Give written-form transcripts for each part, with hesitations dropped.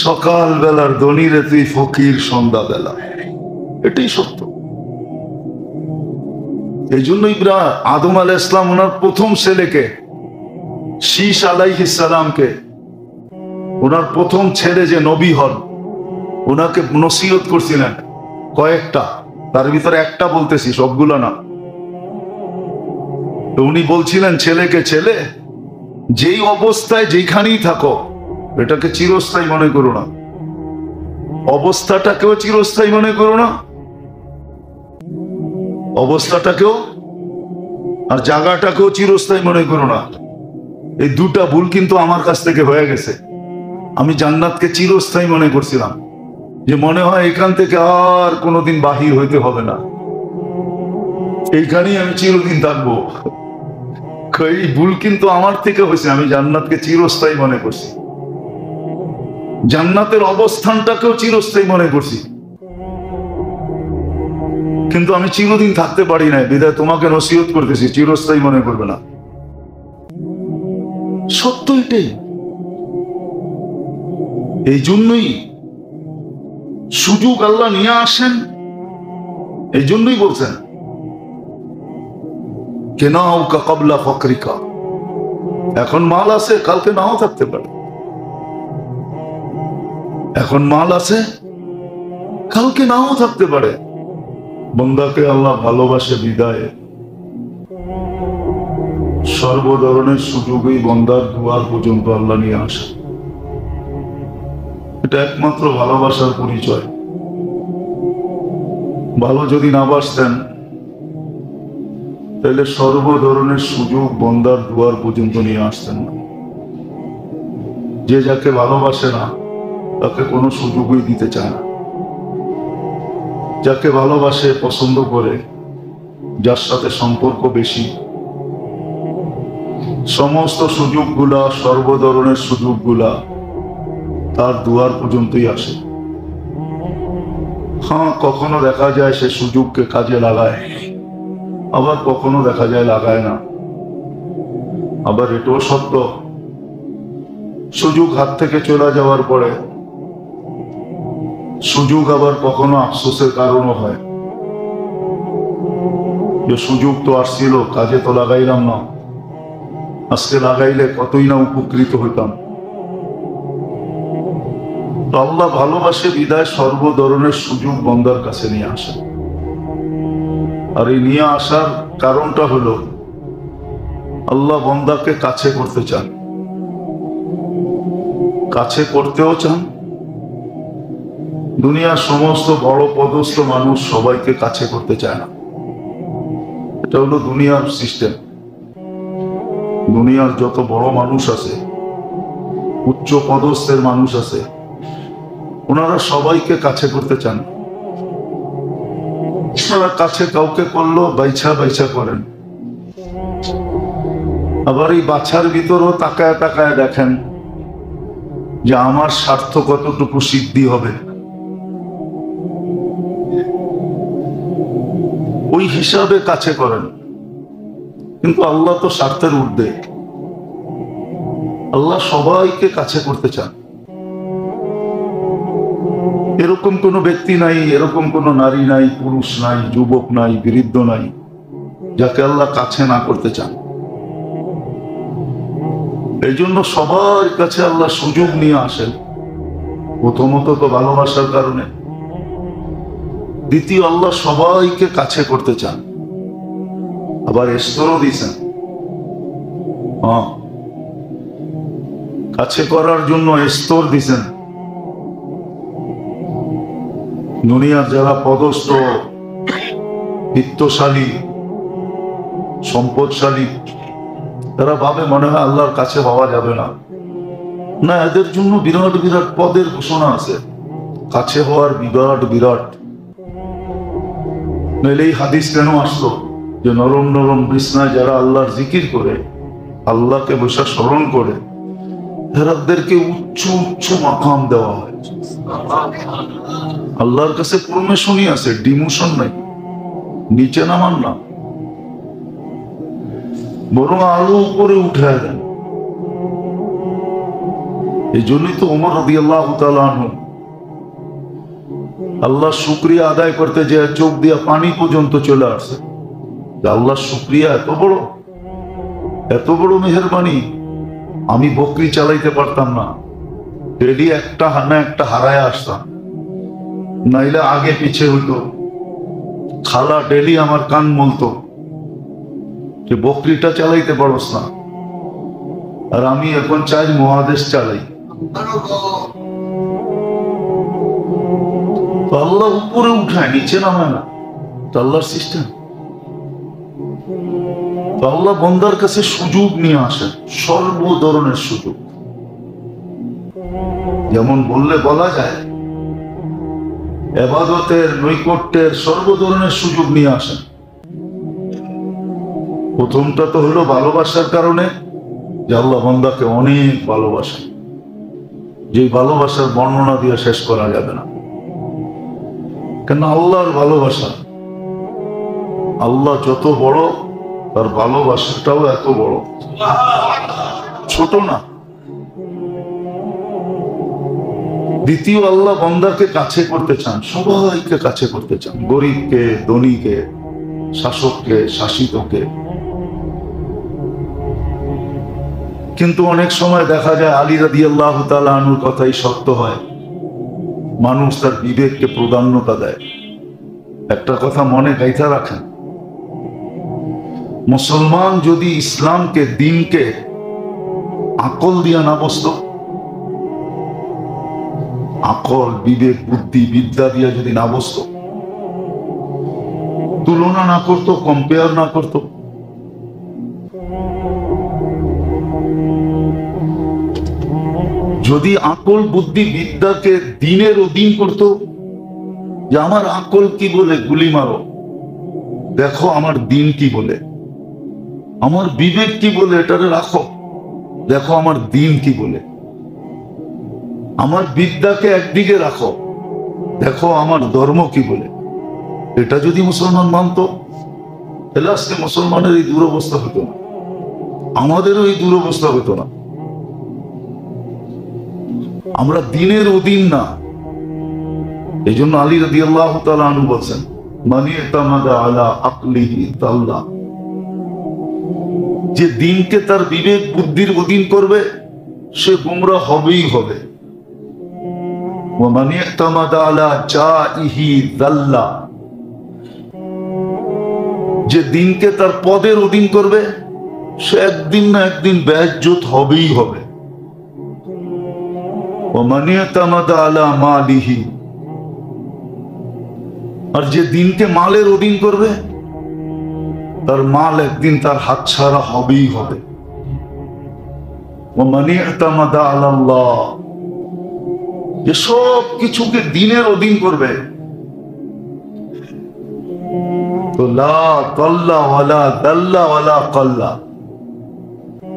সকাল বেলার ধনীরে তুই ফকির সন্ধ্যা বেলা, এটাই সত্য। এই জন্য আদম আলাইহিস সালাম ওনার প্রথম ছেলেকে, শীস আলাইহিস সালামকে, ওনার প্রথম ছেলে যে নবী হন, ওনাকে নসিহত করছিলেন কয়েকটা, তার ভিতরে একটা বলতেছি, সবগুলো না। তো উনি বলছিলেন ছেলেকে, ছেলে যেই অবস্থায় যেখানেই থাকো এটাকে চিরস্থায়ী মনে করো না, অবস্থাটাকেও চিরস্থায়ী মনে করো না, অবস্থাটাকেও আর জায়গাটাকেও চিরস্থায়ী মনে করো না। এই দুটা ভুল কিন্তু আমার কাছ থেকে হয়ে গেছে। আমি জান্নাতকে চিরস্থায়ী মনে করছিলাম, যে মনে হয় এখান থেকে আর কোনোদিন বাহির হইতে হবে না, এইখানেই আমি চিরদিন থাকবো। এই ভুল কিন্তু আমার থেকে হয়েছে। আমি জান্নাতকে চিরস্থায়ী মনে করছি, জান্নাতের অবস্থানটাকেও চিরস্থায়ী মনে করছি, কিন্তু আমি চিরদিন থাকতে পারি না। বিধায় তোমাকে নসিহত করতেছি, চিরস্থায়ী মনে করবে না। সত্য এটাই। এই জন্যই সুযোগ আল্লাহ নিয়ে আসেন, এই জন্যই বলছেন কেনাউকা ক্বাবলা ফাকরিকা। এখন মাল আছে, কালকে নাও থাকতে পারে। এখন মাল আছে, কালকে নাও থাকতে পারে। বান্দাকে আল্লাহ ভালোবাসে বিদায় সর্ব ধরনের সুযোগই বান্দার দুয়ার পর্যন্ত আল্লাহ নিয়ে আসে। এটা একমাত্র ভালোবাসার পরিচয়। ভালো যদি না বাসতেন তাহলে সর্ব ধরনের সুযোগ বান্দার দুয়ার পর্যন্ত নিয়ে আসতেন না। যে যাকে ভালোবাসে না তাকে কোনো সুযোগই দিতে চায় না। যাকে ভালোবাসে, পছন্দ করে, যার সাথে সম্পর্ক বেশি, সমস্ত সুযোগগুলা, সর্ব ধরনের সুযোগগুলা তার দুয়ার পর্যন্তই আসে। হ্যাঁ, কখনো দেখা যায় সে সুযোগকে কাজে লাগায়, আবার কখনো দেখা যায় লাগায় না। আবার এটাও সত্য, সুযোগ হাত থেকে চলে যাওয়ার পরে সুযোগ আবার কখনো আফসোসের কারণও হয়, যে সুযোগ তো আসছিল, কাজে তো লাগাইলাম না, আজকে লাগাইলে কতই না উপকৃত হইতাম। তো আল্লাহ ভালোবাসে বিদায় সর্ব ধরনের সুযোগ বান্দার কাছে নিয়ে আসে। আর এই নিয়ে আসার কারণটা হলো আল্লাহ বান্দাকে কাছে করতে চান, কাছে করতেও চান। দুনিয়ার সমস্ত বড় পদস্থ মানুষ সবাইকে কাছে করতে চায় না, এটা হলো দুনিয়ার সিস্টেম। দুনিয়ার যত বড় মানুষ আছে, উচ্চ পদস্থের মানুষ আছে, ওনারা সবাইকে কাছে করতে চান। ওনারা কাছে কাউকে করলো বাইছা বাইছা করেন, আবার এই বাছার ভিতরও তাকায় তাকায় দেখেন যে আমার স্বার্থ কতটুকু সিদ্ধি হবে, ওই হিসাবে কাছে করেন। কিন্তু আল্লাহ তো স্বার্থের ঊর্ধ্বে, আল্লাহ সবাইকে কাছে করতে চান। এরকম কোনো ব্যক্তি নাই, এরকম কোনো নারী নাই, পুরুষ নাই, যুবক নাই, বৃদ্ধ নাই, যাকে আল্লাহ কাছে না করতে চান। এই জন্য সবার কাছে আল্লাহ সুযোগ নিয়ে আসেন। প্রথমত তো ভালোবাসার কারণে, দ্বিতীয় আল্লাহ সবাইকে কাছে করতে চান। আবার স্তরও দিয়েছেন, কাছে করার জন্য স্তর দিয়েছেন। দুনিয়ার যারা পদস্থ, বিত্তশালী, সম্পদশালী, তারা ভাবে মনে হয় আল্লাহর কাছে হওয়া যাবে না। না, এদের জন্য বিরাট বিরাট পদের ঘোষণা আছে, কাছে হওয়ার বিরাট বিরাট। নইলে এই হাদিস কেন আসলো যে নরম নরম বিছনায় যারা আল্লাহর জিকির করে, আল্লাহকে বসে স্মরণ করে, এদেরকে উচ্চ উচ্চ মাকাম দেওয়া হয়। আল্লাহর কাছে প্রমোশনই আছে, ডিমোশন নাই, নিচে নামান না, বরং আলো উপরে উঠে দেন। এই জন্যই তো ওমর রাদিয়াল্লাহু তাআলা আনহু আল্লাহ শুকরিয়া আদায় করতে যে চোখ দিয়া পানি পর্যন্ত চলে আসছে। আল্লাহ শুকরিয়া, এত বড় মেহেরবানি। আমি বকরি চালাইতে পারতাম না, ডেলি একটা না একটা হারায় আসতাম, নাইলে আগে পিছে হইতো। খালা ডেলি আমার কান বলতো যে বকরিটা চালাইতে পারস না, আর আমি এখন চাই মহাদেশ চালাই। তো আল্লাহ উপরে উঠায়, নিচে নামায় না, তো আল্লাহর সিস্টেম। তো আল্লাহ বন্দার কাছে সুযোগ নিয়ে আসেন, সর্ব ধরনের সুযোগ। যেমন বললে বলা যায় ইবাদতের, নৈকট্যের সর্ব ধরনের সুযোগ নিয়ে আসেন। প্রথমটা তো হলো ভালোবাসার কারণে, যে আল্লাহ বান্দাকে অনেক ভালোবাসেন, যে ভালোবাসার বর্ণনা দিয়ে শেষ করা যাবে না। কেন আল্লাহর ভালোবাসা, আল্লাহ যত বড় তার ভালোবাসাটাও এত বড়, ছোট না। দ্বিতীয়, আল্লাহ বান্দাকে কাছে করতে চান, সবাইকে কাছে করতে চান, গরিবকে, ধনীকে, শাসককে, শাসিতকে। কিন্তু অনেক সময় দেখা যায় আলী রাদিয়াল্লাহু তাআলা আনহুর কথাই সত্য হয়, মানুষ তার বিবেককে প্রাধান্যতা দেয়। একটা কথা মনে গাইথা রাখেন, মুসলমান যদি ইসলামকে, দ্বীনকে আকল দিয়া না বসত, আকল, বিবেক, বুদ্ধি, বিদ্যা দিয়া যদি না বসত, তুলনা না করত, কম্পেয়ার না করত, যদি আকল, বুদ্ধি, বিদ্যাকে দ্বীনের অধীন করত, যে আমার আকল কি বলে গুলি মারো, দেখো আমার দ্বীন কি বলে, আমার বিবেক কি বলে এটারে রাখো, দেখো আমার দ্বীন কি বলে, আমার বিদ্যাকে একদিকে রাখো, দেখো আমার ধর্ম কি বলে, এটা যদি মুসলমান মানত, তাহলে আজকে মুসলমানের এই দুরবস্থা হতো না, আমাদেরও এই দুরবস্থা হতো না। আমরা দ্বীনের অধীন না। এই জন্য আলী রাদিয়াল্লাহু তাআলা আনহু বলছেন, মান ইতামাদা আলা আকলিহি তাল্লা, যে দ্বীনকে তার বিবেক বুদ্ধির অধীন করবে সে গোমরা হবেই হবে। ওয়া মান ইতামাদা আলা জাইহি যাল্লা, যে দ্বীনকে তার পদের অধীন করবে সে একদিন না একদিন বেইজ্জত হবেই হবে। ওয়া মান ইতামাদা আলা মালিহি, আর যে দ্বীনকে মালের অধীন করবে তার মাল একদিন তার হাতছাড়া হবেই হবে। ওয়া মান ইতামাদা আলা আল্লাহ, যে সব কিছুকে দ্বীনের অধীন করবে, তো লা কাল্লা ওয়ালা দাল্লা ওয়ালা কাল্লা,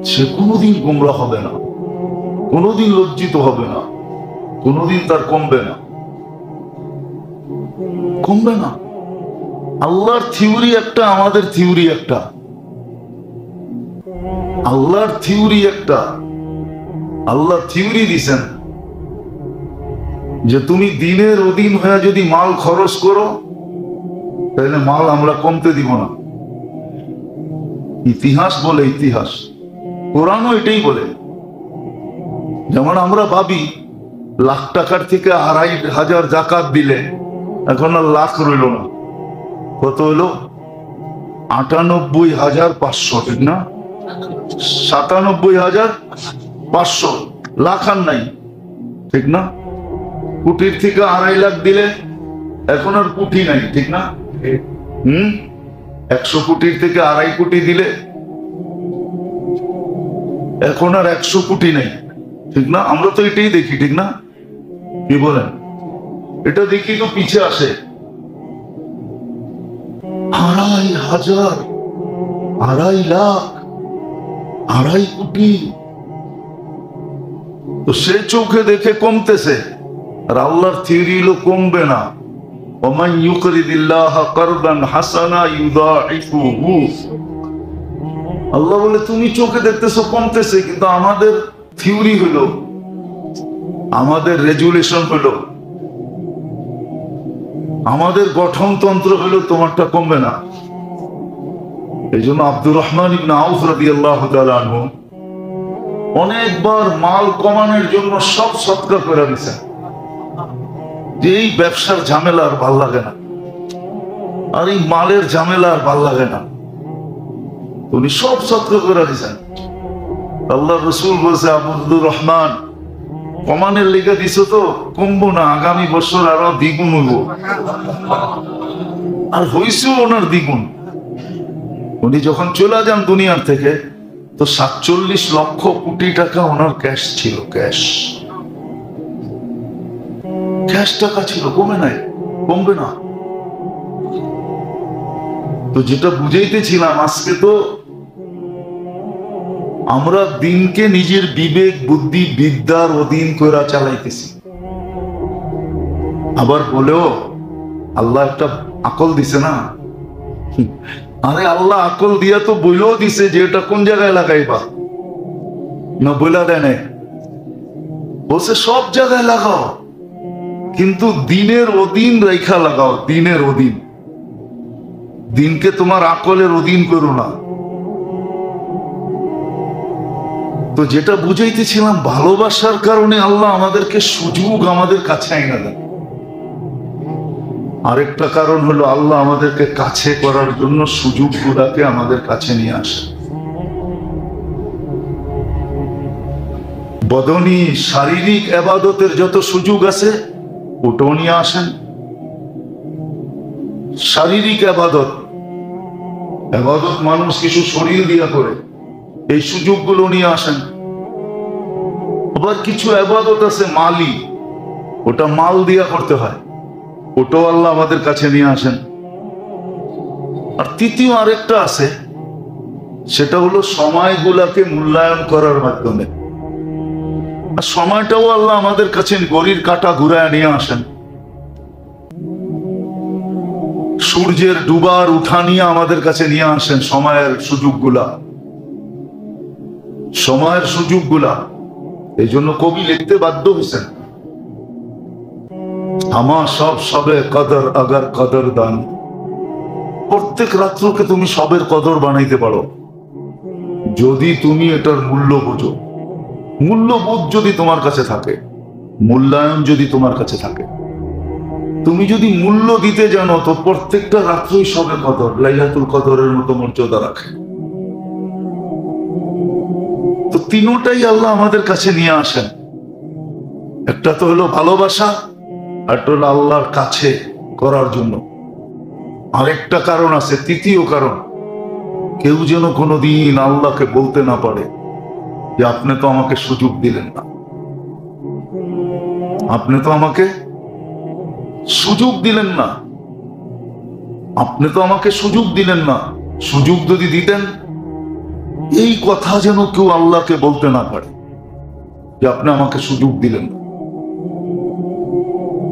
সে কোনোদিন গোমরাহ হবে না, কোনোদিন লজ্জিত হবে না, কোনোদিন তার কমবে না, কমবে না। আল্লাহর থিওরি একটা, আমাদের থিওরি একটা। আল্লাহর থিওরি একটা। আল্লাহ থিওরি দিছেন যে তুমি দ্বীনের অধীন হয়ে যদি মাল খরচ করো, তাহলে মাল আমরা কমতে দিব না। ইতিহাস বলে, ইতিহাস, কোরআনও এটাই বলে। যেমন আমরা ভাবি লাখ টাকার থেকে 2,500 যাকাত দিলে এখন আর লাখ রইল না, কত হলো? 98,500, ঠিক না? 97,500, লাখ আর নাই, ঠিক না? কোটির থেকে 2.5 লাখ দিলে এখন আর কোটি নাই, ঠিক না? 100 কোটির থেকে 2.5 কোটি দিলে এখন আর 100 কোটি নাই, ঠিক না? আমরা তো এটাই দেখি, ঠিক না? কি বলেন? এটা দেখি তো পিছে আসে 2,500, 2.5 লাখ, 2.5 কোটি। তো সে চোখে দেখে কমতেছে, আর আল্লাহর থিওরি হলো কমবে না। ওমান ইউকরিদিল্লাহ কারদান হাসানা ইউদাইফুহু, আল্লাহ বলে তুমি চোখে দেখতেছো কমতেছে, কিন্তু আমাদের থিওরি হলো আমাদের রেজুলেশন হলো, আমাদের গঠনতন্ত্র হলো, তোমারটা কমবে না। এই জন্য আব্দুর রহমান ইবনে আউফ রাদিয়াল্লাহু তাআলা আনহু অনেকবার মাল কমানোর জন্য সব সৎকার করে দিয়েছেন, যে এই ব্যবসার ঝামেলা আর ভাল লাগে না, আর এই মালের ঝামেলা আর ভাল লাগে না, উনি সব সৎকার করে দিয়েছেন। আল্লাহ রসুল বলছে, আব্দুর রহমান কমানের লেগে দিছো তো, কমবো না, আগামী বছর আরো দ্বিগুণ হইব। আর হইছে ওনার দ্বিগুণ। উনি যখন চলে যান দুনিয়ার থেকে, তো 47 লক্ষ কোটি টাকা ওনার ক্যাশ ছিল, ক্যাশ টাকা ছিল, কমে নাই, কমবে না। তো যেটা বুঝাইতেছিলাম, আজকে তো আমরা দিনকে নিজের বিবেক বুদ্ধি বিদ্যার অধীন করে চালাইতেছি। আবার বলেও আল্লাহ একটা আকল দিছে না, আরে আল্লাহ আকল দিয়া তো বইলেও দিছে যে এটা কোন জায়গায় লাগাইবা, না বইলা দেয় নাই, বলছে সব জায়গায় লাগাও, কিন্তু দিনের অধীন রেখা লাগাও, দিনের অধীন। দিনকে তোমার আকলের অধীন করো না। তো যেটা বুঝাইতেছিলাম, ভালোবাসার কারণে আল্লাহ আমাদেরকে সুযোগ আমাদের কাছে আইনা দেন। আরেকটা কারণ হলো আল্লাহ আমাদেরকে কাছে করার জন্য সুযোগগুলাকে আমাদের কাছে নিয়ে আসে। বদনী শারীরিক ইবাদতের যত সুযোগ আছে ওটাও নিয়ে আসেন। শারীরিক ইবাদত মানুষ কিছু শরীর দিয়া করে, এই সুযোগগুলো নিয়ে আসেন। আবার কিছু ইবাদত আছে মালি, ওটা মাল দিয়া করতে হয়, ওটাও আল্লাহ আমাদের কাছে নিয়ে আসেন। আর তৃতীয় আরেকটা আছে, সেটা হলো সময়গুলাকে মূল্যায়ন করার মাধ্যমে। আর সময়টাও আল্লাহ আমাদের কাছে ঘড়ির কাঁটা ঘুরায় নিয়ে আসেন। সূর্যের ডুবার উঠা নিয়ে আমাদের কাছে নিয়ে আসেন সময়ের সুযোগগুলা, সময়ের সুযোগগুলা। এই জন্য কবি লিখতে বাধ্য হয়েছেন, আমার সব সবে কদর আগার কদর দান। প্রত্যেক রাত্রকে তুমি সবের কদর বানাইতে পারো যদি তুমি এটার মূল্য বোঝো। মূল্যবোধ যদি তোমার কাছে থাকে, মূল্যায়ন যদি তোমার কাছে থাকে, তুমি যদি মূল্য দিতে জানো, তো প্রত্যেকটা রাত্রই সবে কদর, লাইলাতুল কদরের মতো মর্যাদা রাখে। তো তিনটাই আল্লাহ আমাদের কাছে নিয়ে আসেন। একটা তো হলো ভালোবাসা, আর একটা হলো আল্লাহর কাছে করার জন্য। আরেকটা কারণ আছে, তৃতীয় কারণ, কেউ যেন কোনোদিন আল্লাহকে বলতে না পারে যে আপনি তো আমাকে সুযোগ দিলেন না, আপনি তো আমাকে সুযোগ দিলেন না, আপনি তো আমাকে সুযোগ দিলেন না। সুযোগ যদি দিতেন, এই কথা যেন কেউ আল্লাহকে বলতে না পারে যে আপনি আমাকে সুযোগ দিলেন না।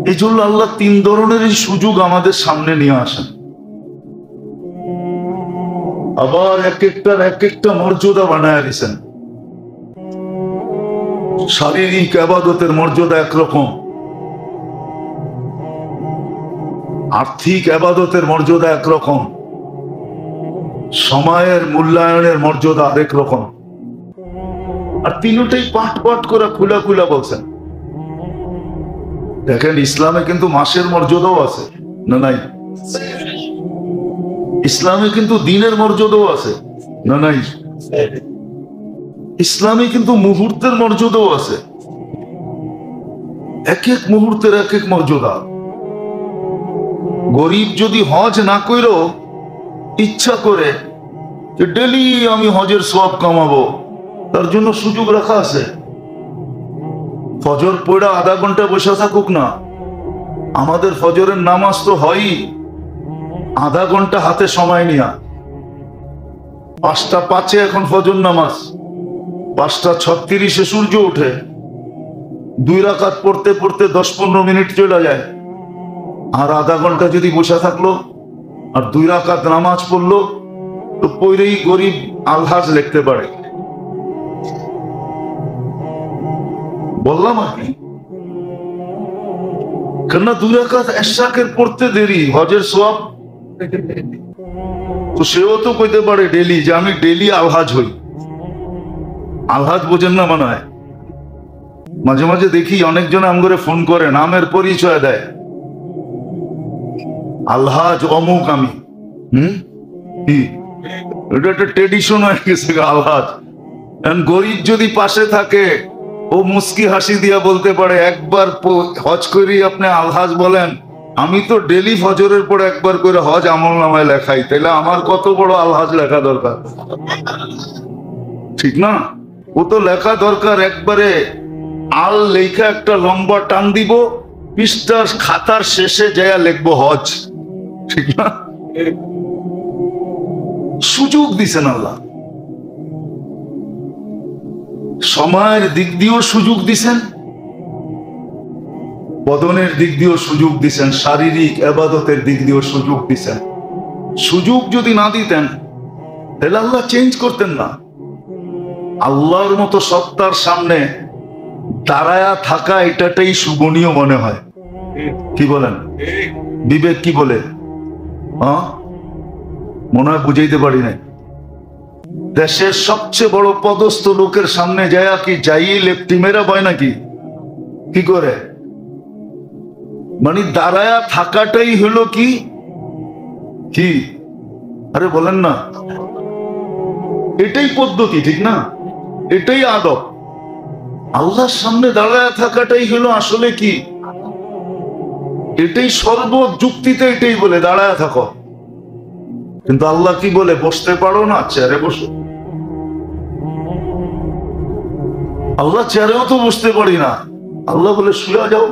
এই জন্য আল্লাহ তিন ধরনের এই সুযোগ আমাদের সামনে নিয়ে আসেন। আবার এক একটা মর্যাদা বানায় দিয়েছেন। শারীরিক ইবাদতের মর্যাদা একরকম, আর্থিক ইবাদতের মর্যাদা একরকম, সময়ের মূল্যায়নের মর্যাদা আরেক রকম। আর তিনটাই পাট পাট করে খুলা খুলা বলছেন। দেখেন, ইসলামে কিন্তু মাসের মর্যাদাও আছে না নাই? ইসলামে কিন্তু দিনের মর্যাদাও আছে না নাই? ইসলামে কিন্তু মুহূর্তের মর্যাদাও আছে। এক এক মুহূর্তের এক এক মর্যাদা। গরিব যদি হজ না কইরো ইচ্ছা করে যে ডেলি আমি হজের সওয়াব কামাবো, তার জন্য সুযোগ রাখা আছে। ফজর পড়া আধা ঘন্টা বসে থাকুক না। আমাদের ফজরের নামাজ তো হয়ই আধা ঘন্টা হাতে সময় নিয়া। 5:05 এখন ফজর নামাজ, 5:36 সূর্য ওঠে। 2 রাকাত পড়তে পড়তে 10-15 মিনিট চলে যায়। আর আধা ঘন্টা যদি বসে থাকলো আর 2 রাকাত নামাজ পড়লো, তো পইরেই গরিব আলহাজ লিখতে পারে। বললাম আর কি, কেননা 2 রাকাত ইশরাকের পড়তে দেরি, হজের সওয়াব। তো সেও তো কইতে পারে ডেলি যে আমি ডেলি আলহাজ হই। আলহাজ বোঝেন না মনে হয়? মাঝে মাঝে দেখি অনেকজন আমগরে ফোন করে, নামের পরিচয় দেয়, আলহাজ অমুক আমি। কি এটা একটা ট্রেডিশন হয়ে গেছে আলহাজ। গরিব যদি পাশে থাকে ও মুস্কি হাসি দিয়া বলতে পারে, একবার হজ করি আপনি আলহাজ বলেন, আমি তো ডেলি ফজরের পর একবার করে হজ আমল নামায় লেখাই, তাইলে আমার কত বড় আলহাজ লেখা দরকার, ঠিক না? ও তো লেখা দরকার একবারে আল লেখা একটা লম্বা টান দিব, পৃষ্ঠার খাতার শেষে যাইয়া লিখবো হজ, ঠিক না? সুযোগ দিছেন আল্লাহ, সময়ের দিক দিয়েও সুযোগ দিছেন, বদনের দিক দিয়েও সুযোগ দিছেন, শারীরিক ইবাদতের দিক দিয়েও সুযোগ দিছেন। সুযোগ যদি না দিতেন তাহলে আল্লাহ চেঞ্জ করতেন না। আল্লাহর মতো সত্তার সামনে দাঁড়ায়া থাকা এটাটাই শুভনীয় মনে হয়। কি বলেন? বিবেক কি বলে? মনে হয় বুঝাইতে পারি নাই। দেশের সবচেয়ে বড় পদস্থ লোকের সামনে যায় কি যাই লেপটি মেরা হয় নাকি? কি করে? মানে দাঁড়ায়া থাকাটাই হলো কি কি আরে বলেন না, এটাই পদ্ধতি, ঠিক না? এটাই আদব। আল্লাহর সামনে দাঁড়ায়া থাকাটাই হলো আসলে কি, এটাই সর্বযুক্তিতে এটাই বলে দাঁড়ায়া থাকো। কিন্তু আল্লাহ কি বলে? বসতে পারো না, চেয়ারে বসো। আল্লাহ চেয়ারেও তো বসতে পারি না, আল্লাহ বলে শুয়া যাও।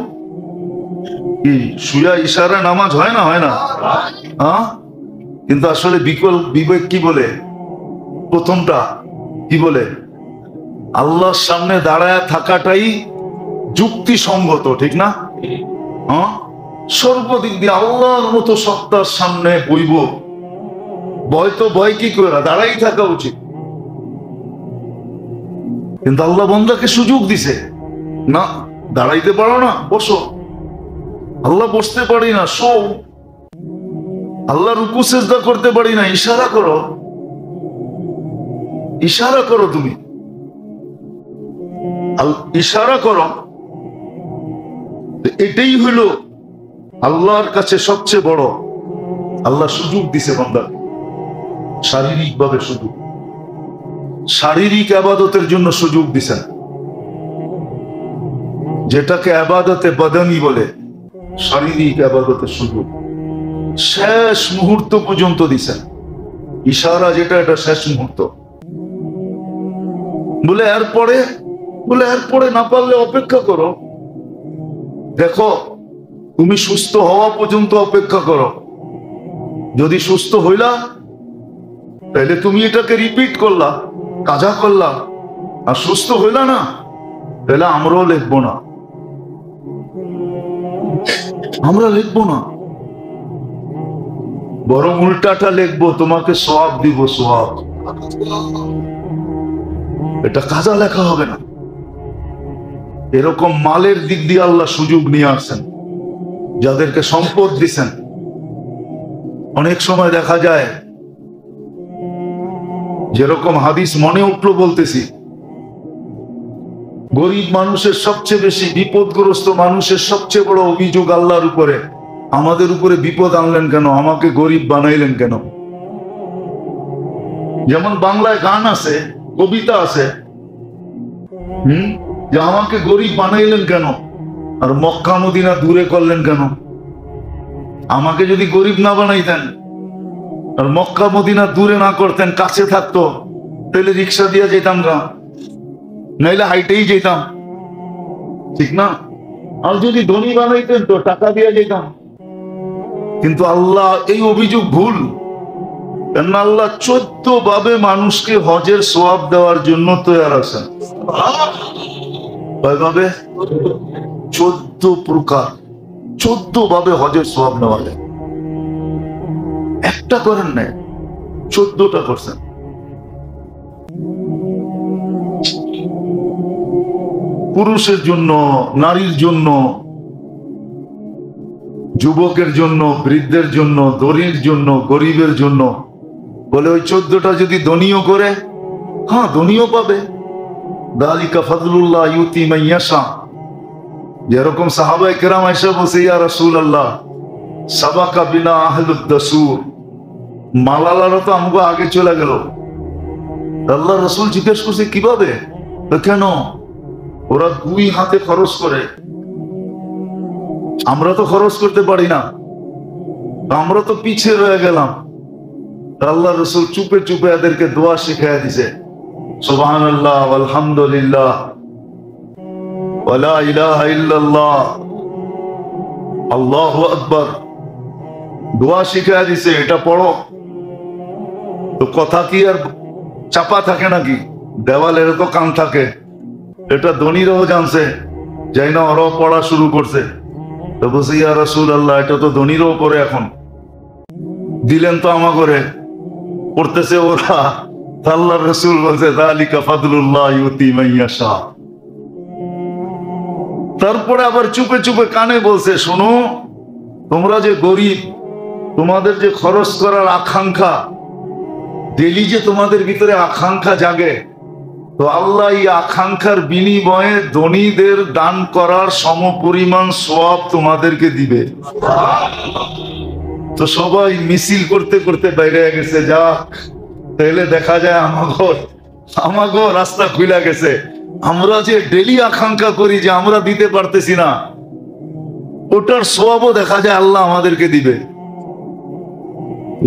কি শুয়া ইশারা নামাজ হয় না? হয় না? কিন্তু আসলে বিবেক কি বলে? প্রথমটা কি বলে? আল্লাহর সামনে দাঁড়ায় থাকাটাই যুক্তিসঙ্গত, ঠিক না? সর্বদিক দিয়ে আল্লাহর মতো সত্তার সামনে বইব, ভয় তো ভয় কি করে, দাঁড়াই থাকা উচিত। কিন্তু আল্লাহ বান্দাকে সুযোগ দিছে, না দাঁড়াইতে পারো না, বসো। আল্লাহ বসতে পারি না, শো। আল্লাহ রুকু সিজদা করতে পারি না, ইশারা করো, ইশারা করো, তুমি ইশারা করো। এটাই হলো আল্লাহর কাছে সবচেয়ে বড়। আল্লাহ সুযোগ দিছে বান্দা, শারীরিক ভাবে সুযোগ, শারীরিক আবাদতের জন্য সুযোগ দিছেন, যেটাকে আবাদতে বদনি বলে, শারীরিক আবাদতের সুযোগ শেষ মুহূর্ত পর্যন্ত দিছেন। ইশারা যেটা, এটা শেষ মুহূর্ত। বলে এরপরে না পারলে অপেক্ষা করো, দেখো তুমি সুস্থ হওয়া পর্যন্ত অপেক্ষা করো। যদি সুস্থ হইলা তাহলে তুমি এটাকে রিপিট করলা, কাজা করলা। আর সুস্থ হইলা না তাহলে আমরাও লিখবো না, আমরা লিখবো না, বরং উল্টাটা লিখবো, তোমাকে সওয়াব দিব, সওয়াব। এটা কাজা লেখা হবে না। এরকম মালের দিক দিয়ে আল্লাহ সুযোগ নিয়ে আসছেন, যাদেরকে সম্পদ দিচ্ছেন। অনেক সময় দেখা যায়, যেরকম হাদিস মনে উঠলো বলতেছি, গরিব মানুষের সবচেয়ে বেশি, বিপদগ্রস্ত মানুষের সবচেয়ে বড় অভিযোগ আল্লাহর উপরে, আমাদের উপরে বিপদ আনলেন কেন, আমাকে গরিব বানাইলেন কেন? যেমন বাংলায় গান আছে, কবিতা আছে, যে আমাকে গরিব বানাইলেন কেন, আর মক্কা মদিনা দূরে করলেন কেন? আমাকে যদি গরিব না বানাইতেন আর মক্কা মদিনা দূরে না করতেন, কাছে থাকতো, তাহলে রিক্সা দিয়ে যেতাম গা, নাইলে হাইটেই যেতাম, ঠিক না? আর যদি ধনী বানাইতেন তো টাকা দিয়ে যেতাম। কিন্তু আল্লাহ এই অভিযোগ ভুল। কেন? আল্লাহ 14 ভাবে মানুষকে হজের সওয়াব দেওয়ার জন্য তৈরি আছেন। কয়ভাবে? 14 প্রকার, 14 ভাবে হজের সওয়াব নেওয়া যায়। একটা করেন নাই, 14টা করছেন। পুরুষের জন্য, নারীর জন্য, যুবকের জন্য, বৃদ্ধের জন্য, দরিদ্রের জন্য, গরিবের জন্য। বলে ওই 14টা যদি ধনীও করে, হ্যাঁ ধনীও পাবে। দালিকা ফাদলুল্লাহ ইউতি মান ইয়াশা। যেরকম সাহাবায়ে কেরাম এসে বলছে, ইয়া রাসূলুল্লাহ সাবাকা বিনা আহলুদ দাসুর, মালালারা তো আমগো আগে চলে গেল। আল্লাহ রাসূল জিজ্ঞেস করছে কিভাবে? কেন? ওরা 2 হাতে খরচ করে, আমরা তো খরচ করতে পারি না, আমরা তো পিছিয়ে রয়ে গেলাম। আল্লাহ রাসূল চুপে চুপে এদেরকে দোয়া শিখাইয়া দিছে, সুবহানাল্লাহ আলহামদুলিল্লাহ ওয়ালা ইলাহা ইল্লাল্লাহ আল্লাহু আকবার। দোয়া শিখাইয়া দিছে, এটা পড়ো। তো কথা কি আর চাপা থাকে নাকি? দেওয়ালের তো কান থাকে। এটা ধনীরাও জানছে, যাই না ওরাও পড়া শুরু করছে। তো বলছে, ইয়া রাসূলুল্লাহ এটা তো ধনীরাও পড়ে, এখন দিলেন তো আমা করে পড়তেছে ওরা। আল্লাহর রাসূল বলছে, যালিকা ফাদলুল্লাহ ইউতি মান ইয়াশা। তারপরে আবার চুপে চুপে কানে বলছে, শোনো তোমরা যে গরিব, তোমাদের যে খরচ করার আকাঙ্ক্ষা, ডেলি যে তোমাদের ভিতরে আকাঙ্ক্ষা জাগে, তো আল্লাহ এই আকাঙ্ক্ষার বিনিময়ে ধনীদের দান করার সমপরিমাণ সওয়াব তোমাদেরকে দিবে। তো সবাই মিছিল করতে করতে বাইরে গেছে। যা তাহলে দেখা যায় আমাগো রাস্তা খুলে গেছে। আমরা যে ডেলি আকাঙ্ক্ষা করি যে আমরা দিতে পারতেছি না, ওটার সওয়াবও দেখা যায় আল্লাহ আমাদেরকে দিবে।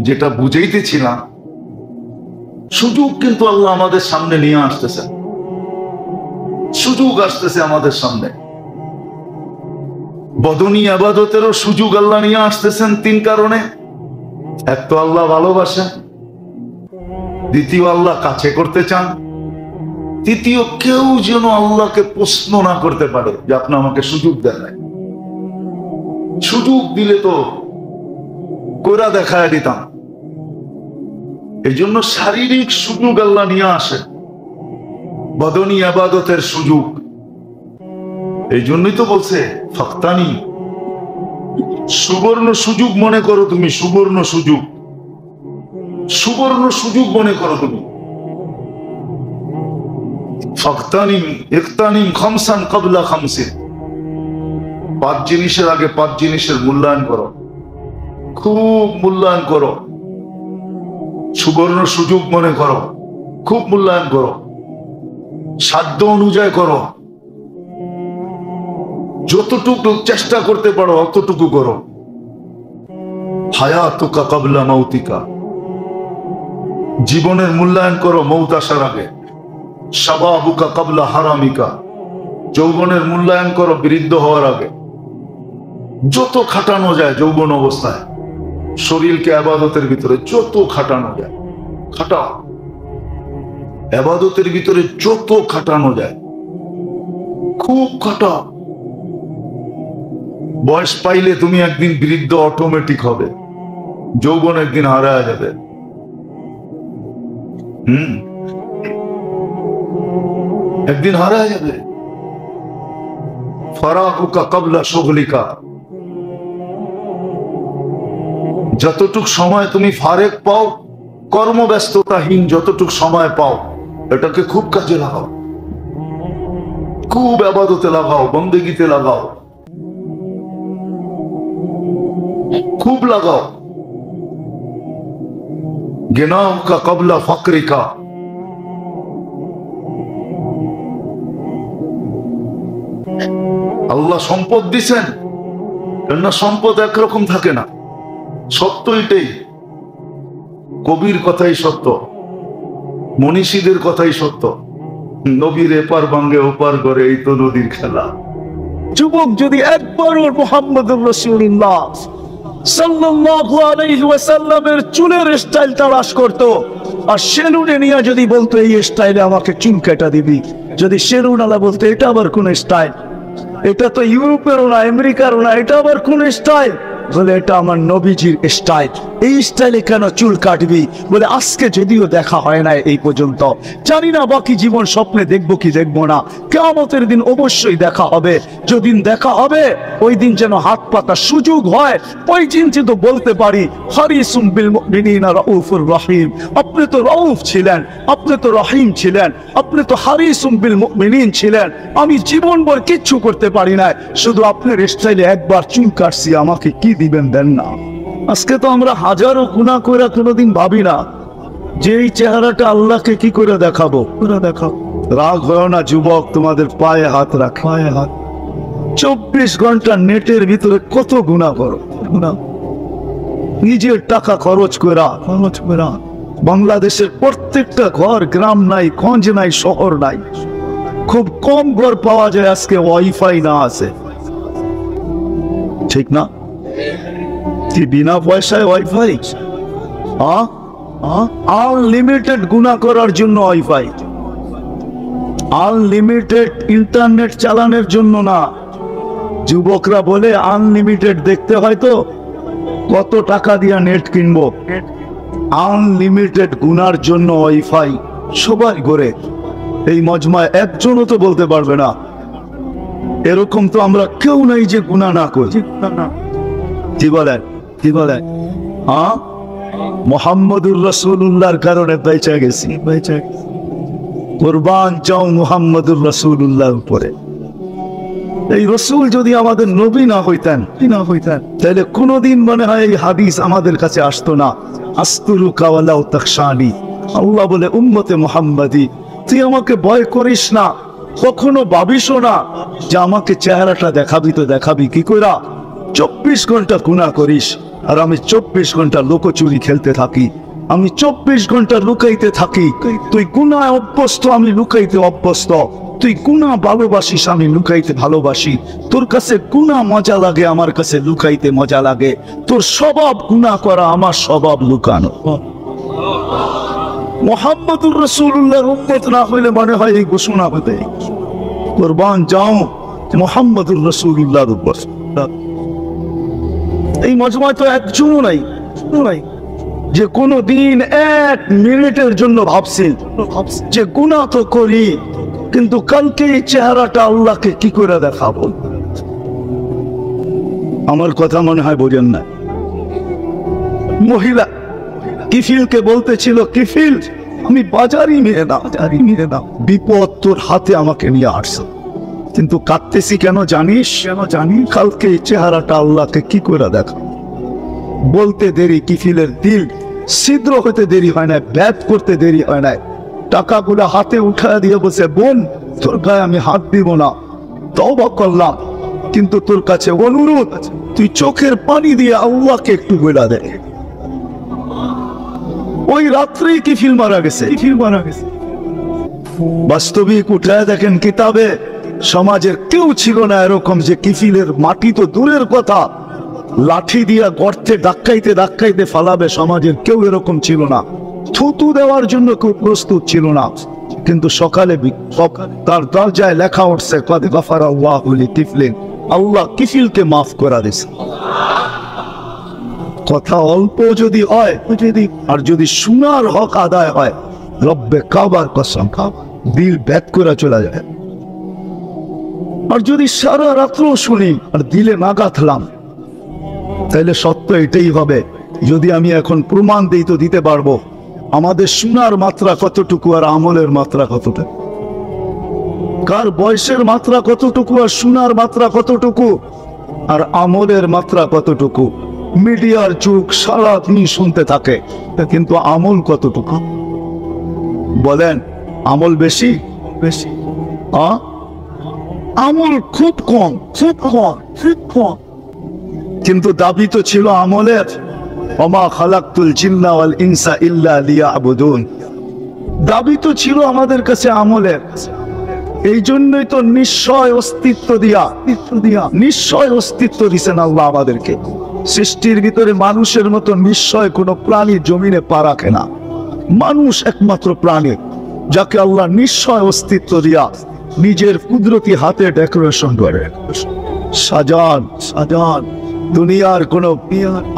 যেটা বুঝাইতেছিলাম, সুযোগ কিন্তু আল্লাহ আমাদের সামনে নিয়ে আসতেছে, সুযোগ আসতেছে আমাদের সামনে। বদনী ইবাদতেরও সুযোগ আল্লাহ নিয়ে আসতেছেন 3 কারণে। এক তো আল্লাহ ভালোবাসেন, দ্বিতীয় আল্লাহ কাছে করতে চান, তৃতীয় কেউ যেন আল্লাহকে প্রশ্ন না করতে পারে যে আপনি আমাকে সুযোগ দেন নাই। সুযোগ দিলে তো কইরা দেখায় দিতাম। এই জন্য শারীরিক সুযোগ আল্লাহ নিয়ে আসে, বদনী ইবাদতের সুযোগ। এই জন্যই তো বলছে ফাক্তানি, সুবর্ণ সুযোগ মনে করো তুমি, সুবর্ণ সুযোগ, সুবর্ণ সুযোগ মনে করো তুমি। ফাক্তানিম ইকতানিম খামসান ক্বাবলা খামসিন, 5 জিনিসের আগে 5 জিনিসের মূল্যায়ন করো, খুব মূল্যায়ন করো। সুবর্ণ সুযোগ মনে করো, খুব মূল্যায়ন করো, সাধ্য অনুযায়ী করো, যতটুকু চেষ্টা করতে পারো অতটুকু করো। হায়াতুকা ক্বাবলা মাউতিকা, জীবনের মূল্যায়ন করো মৌত আসার আগে। শাবাবুকা ক্বাবলা হারামিকা, যৌবনের মূল্যায়ন করো বৃদ্ধ হওয়ার আগে। যত খাটানো যায় যৌবন অবস্থায় শরীরকে ইবাদতের ভিতরে, যত খাটানো যায় খাটাও। ইবাদতের ভিতরে যত খাটানো যায় খুব খাটাও। বয়স পাইলে তুমি একদিন বৃদ্ধ অটোমেটিক হবে, যৌবন একদিন হারায় যাবে। একদিন হারায় যাবে। ফারাগুকা ক্বাবলা শুগলিকা, যতটুক সময় তুমি ফারেক পাও, কর্মব্যস্ততাহীন যতটুক সময় পাও, এটাকে খুব কাজে লাগাও, খুব ইবাদতে লাগাও, বন্দেগীতে লাগাও, খুব লাগাও। গিনাউকা ক্বাবলা ফাকরিকা, আল্লাহ সম্পদ দিছেন, কেননা সম্পদ একরকম থাকে না। সত্য এটাই, কবির কথাই সত্য, মনীষীদের কথাই সত্য। নবীর এপার ভাঙ্গে ওপার করে, এই তো নদীর খেলা। যুবক যদি একবার ওর মুহাম্মদুর রাসূলুল্লাহ সাল্লাল্লাহু আলাইহি ওয়াসাল্লামের চুলের স্টাইল তালাশ করত, আর সেলুনে নিয়ে যদি বলতো এই স্টাইলে আমাকে চুল কেটে দিবি, যদি সেলুনওয়ালা বলতো এটা আবার কোন স্টাইল, এটা তো ইউরোপেরও না আমেরিকারও না, এটা আবার কোন স্টাইল, বলে এটা আমার নবীজির স্টাইল। এই স্টাইলে কেন চুল কাটবি? বলে আজকে যদিও দেখা হয় না এই পর্যন্ত, জানি না বাকি জীবন স্বপ্নে দেখবো কি দেখবো না, কিয়ামতের দিন অবশ্যই দেখা হবে। যেদিন দেখা হবে ওই দিন যেন হাত পাতার সুযোগ হয়, ওই দিন তো বলতে পারি হারিসুম বিল মুমিনিনা রাউফুর রহিম। আপনি তো রউফ ছিলেন, আপনি তো রহিম ছিলেন, আপনি তো হারিসুম বিল মুমিনিন ছিলেন। আমি জীবনভর কিচ্ছু করতে পারি না, শুধু আপনার স্টাইলে একবার চুল কাটছি, আমাকে কি দিবেন দেন না। আজকে তো আমরা হাজারো গুনাহ করে কোনোদিন ভাবি না যে এই চেহারাটা আল্লাহকে কি করে দেখাবো। রাগ হয় না যুবক, তোমাদের পায়ে হাত রাখ, পায়ে হাত। 24 ঘন্টা নেটের ভিতরে কত গুনাহ করো, নিজের টাকা খরচ করা। বাংলাদেশের প্রত্যেকটা ঘর, গ্রাম নাই, গঞ্জ নাই, শহর নাই, খুব কম ঘর পাওয়া যায় আজকে ওয়াইফাই না আছে, ঠিক না? কি বিনা পয়সায় ওয়াইফাই? আনলিমিটেড গুনাহ করার জন্য ওয়াইফাই, আনলিমিটেড ইন্টারনেট চালানোর জন্য না। যুবকরা বলে আনলিমিটেড দেখতে হয় তো কত টাকা দিয়া নেট কিনবো। আনলিমিটেড গুনার জন্য ওয়াইফাই সবাই করে। এই মজমায় একজনও তো বলতে পারবে না এরকম তো আমরা কেউ নাই যে গুনাহ না করি। কি বলেন, কি বলেন? মুহাম্মদুর রাসূলুল্লাহর কারণে বেঁচে গেছি, কুরবান যাও মুহাম্মদুর রাসূলুল্লাহর উপরে। এই রসুল যদি আমাদের নবী না হইতেন, তাহলে কোনোদিন মনে হয় এই হাদিস আমাদের কাছে আসতো না। আস্তুরুকা ওয়ালাউ তাখশানি। আল্লাহ বলে উম্মতে মুহাম্মাদি, তুই আমাকে ভয় করিস না, কখনো ভাবিসও না যে আমাকে চেহারাটা দেখাবি, তো দেখাবি কি কইরা? 24 ঘন্টা গুনাহ করিস আর আমি 24 ঘন্টা লুকোচুরি খেলতে থাকি, আমি 24 ঘন্টা লুকাইতে থাকি। তুই গুনাহ অভ্যস্ত, আমি লুকাইতে অভ্যস্ত। তুই গুনাহ ভালোবাসিস, আমি লুকাইতে ভালোবাসি। তোর কাছে গুনাহ মজা লাগে, আমার কাছে লুকাইতে মজা লাগে। তোর স্বভাব গুনাহ করা, আমার স্বভাব লুকানো। মুহাম্মদুর রাসূলুল্লাহর উম্মত না হইলে মনে হয় এই ঘোষণা হতে, কুরবান যাও মুহাম্মদুর রাসূলুল্লাহর উপর। এই মজমায় তো একজনও নাই যে কোনো দিন 1 মিনিটের জন্য ভাবছেন যে গুনাহ তো করি, কিন্তু কালকে এই চেহারাটা আল্লাহকে কি করে দেখাবো। আমার কথা মনে হয় বোঝেন না। মহিলা কিফিলকে বলতেছিল, কিফিল আমি বাজারই মেরে দাও, বিপদ তোর হাতে আমাকে নিয়ে আসছে, কিন্তু কাঁদতেছি কেন জানিস? কালকে এই চেহারাটা আল্লাহকে কি করে দেখা। বলতে দেরি, কিফিলের দিল ছিদ্র হতে দেরি হয় না, ব্যাত করতে দেরি হয় না। টাকাগুলো হাতে উঠায় দিয়ে বসে, বোন তোর গায়ে আমি হাত দিব না, তওবা করলাম, কিন্তু তোর কাছে অনুরোধ, তুই চোখের পানি দিয়ে আল্লাহকে একটু বলা দে। ওই রাত্রেই কিফিল মারা গেছে। বাস্তবিক উঠায় দেখেন কিতাবে, সমাজের কেউ ছিল না এরকম যে কিফিলের মাটি তো দূরের কথা, লাঠি দিয়া গর্তে ধাক্কাইতে ফালাবে, সমাজের কেউ এরকম ছিল না। থুতু দেওয়ার জন্য কেউ প্রস্তুত ছিল না। কিন্তু সকালে তার দরজায় লেখা উঠছে, কদ গাফারাল্লাহু লিকিফলিন, আল্লাহ কিফিলকে মাফ করে দিয়েছে। কথা অল্প যদি হয়, আর যদি শোনার হক আদায় হয়, রব্বে কাবার কসম, দিল ব্যাত করে চলে যায়। আর যদি সারা রাত্র শুনি আর দিলে না গাঁথলাম, তাহলে সত্য এটাই হবে। যদি আমি এখন প্রমাণ দিই তো দিতে পারবো আমাদের শোনার মাত্রা কতটুকু আর আমলের মাত্রা কতটা, কার বয়সের মাত্রা কতটুকু আর শোনার মাত্রা কতটুকু আর আমলের মাত্রা কতটুকু। মিডিয়ার যুগ, সারাদিন শুনতে থাকে, কিন্তু আমল কতটুকু বলেন? আমল বেশি? আমল খুব কম। কিন্তু দাবি তো ছিল আমলের, ওমা খালাকতুল জিন্না ওয়াল ইনসা ইল্লা লিয়াবুদুন। দাবি তো ছিল আমাদের কাছে আমলের। এই জন্যই তো নিশ্চয় অস্তিত্ব দিছেন আল্লাহ আমাদেরকে। সৃষ্টির ভিতরে মানুষের মতো নিশ্চয় কোন প্রাণী জমিনে পা রাখে না। মানুষ একমাত্র প্রাণী যাকে আল্লাহ নিশ্চয় অস্তিত্ব দিয়া নিজের কুদরতি হাতে ডেকোরেশন করে, সাজান। দুনিয়ার কোন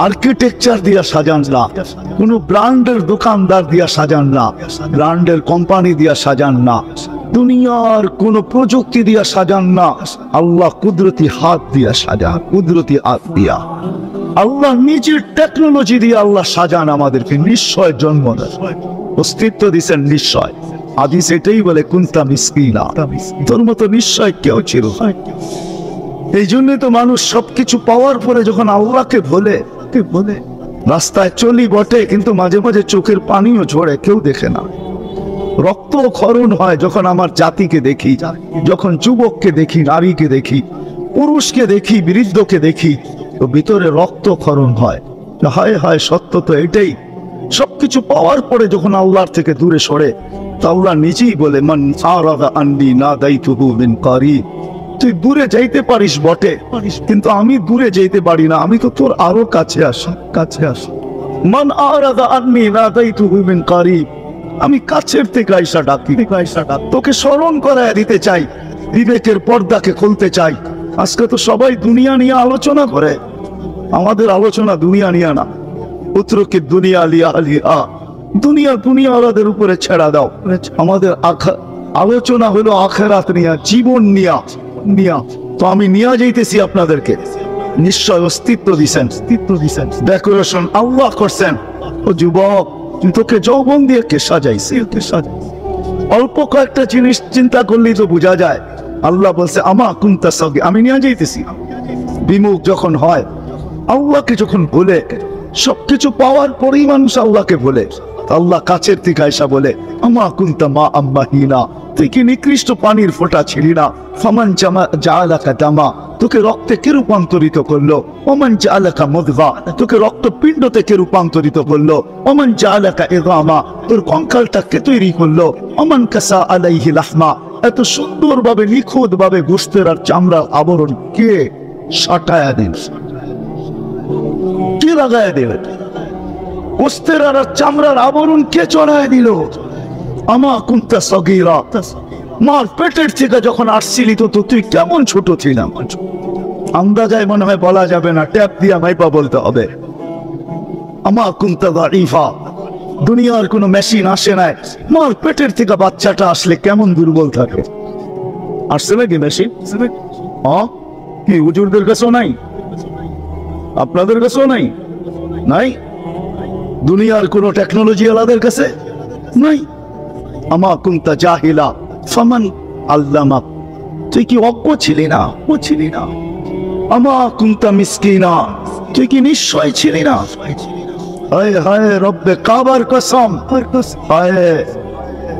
আর্কিটেকচার দিয়া সাজান না, কোন ব্র্যান্ডের দোকানদার দিয়া সাজান না, ব্র্যান্ডের কোম্পানি দিয়া সাজান না, দুনিয়ার কোন প্রযুক্তি দিয়া সাজান না। আল্লাহ কুদরতি হাত দিয়া সাজান, কুদরতি হাত দিয়া আল্লাহ নিজের টেকনোলজি দিয়ে আল্লাহ সাজান আমাদেরকে। নিশ্চয় জন্ম দেন, অস্তিত্ব দিচ্ছেন নিশ্চয়। হাদিস এটাই বলে কুনতা মিসকিনা, তোর মতো নিশ্চয় কেউ ছিল। এই জন্য তো মানুষ সবকিছু পাওয়ার পরে যখন আল্লাহকে বলে, রাস্তায় চলি বটে কিন্তু মাঝে মাঝে চোখের পানিও ঝরে, কেউ দেখে না। রক্ত ক্ষরণ হয় যখন আমার জাতিকে দেখি, যখন যুবককে দেখি, নারীকে দেখি, পুরুষকে দেখি, বৃদ্ধকে দেখি, তো ভিতরে রক্ত ক্ষরণ হয়। হায় হায়, সত্য তো এটাই। সবকিছু পাওয়ার পরে যখন আল্লাহর থেকে দূরে সরে, তো আল্লাহ নিজেই বলে মান আরাদা আন্নি নাদাইতুহু মিন কারিব। তুই দূরে যাইতে পারিস বটে, কিন্তু আমি দূরে যাইতে পারি না, আমি তো তোর আরো কাছে আসি, কাছে আসি। মান আরাদা আন্নি নাদাইতুহু মিন কারিব, আমি কাছের থেকে আইসা ডাকি, তোকে স্মরণ করায় দিতে চাই, বিবেকের পর্দাকে খুলতে চাই। আজকে তো সবাই দুনিয়া নিয়ে আলোচনা করে, আমাদের আলোচনা দুনিয়া নিয়ে না। পুত্রকে দুনিয়া লিয়া আলিয়া, দুনিয়া দুনিয়াওয়ালাদের উপরে ছেড়া দাও। আমাদের আলোচনা হলো আখেরাত নিয়া, জীবন নিয়া। তো আমি নিয়ে যাইতেছি আপনাদেরকে। নিশ্চয় অস্তিত্ব দিছেন, ডেকোরেশন আল্লাহ করছেন। ও যুবক, তোকে যৌবন দিয়ে কে সাজাইছে? অল্প কয়েকটা জিনিস চিন্তা করলেই তো বোঝা যায়। আল্লাহ বলছে আমা কুনতা সাগী, আমি নিয়ে যাইতেছি। বিমুখ যখন হয়, আল্লাহকে যখন ভুলে, সবকিছু পাওয়ার পরেই মানুষ আল্লাহকে ভুলে, আল্লাহ কাছের থেকে আয়সা বলে আমা কুনতা মা আম্মাহিনা, তুই কি নিকৃষ্ট পানির ফোঁটা ছিলি না? ফামান জাআলাকা দামা, তোকে রক্তে কে রূপান্তরিত করলো? ওমান জাআলাকা মুদগা, তোকে রক্তপিণ্ড থেকে রূপান্তরিত করলো। ওমান জাআলাকা ইযামা, তোর কঙ্কালটা কে তৈরি করলো? ওমান কাসা আলাইহি লাহমা, এত সুন্দরভাবে নিখুঁত ভাবে গোশতের আর চামড়ার আবরণ কে সাটায়া দিল? কে লাগায় দিল? গোশতের আর চামড়ার আবরণ কে চড়ায় দিল? আমা কুনতা সাগীরা, মার পেটের থেকে যখন আসছিলি তো তুই কেমন ছোট ছিলাম? আন্দাজায় মনে হয় বলা যাবে না, ট্যাপ দিয়া মাইপা বলতে হবে। আমা কুনতা দাঈফা, দুনিয়ার কোনো মেশিন আসে নাই, মার পেটের থেকে বাচ্চাটা আসলে কেমন দুর্বল থাকে। আসছে নাকি মেশিন? কি হুজুরদের কাছেও নাই? আপনাদের কাছেও নাই? নাই? দুনিয়ার কোনো টেকনোলজি আলাদের কাছে নাই। আমা কুনতা জাহিলা ফামান আল্লামাক, তুই কি অজ্ঞ ছিলি না? ও ছিলি না। আমা কুনতা মিসকিনা, তুই কি নিশ্চয় ছিলি না? হায় হায় রব্বে কাবার কসম, হায়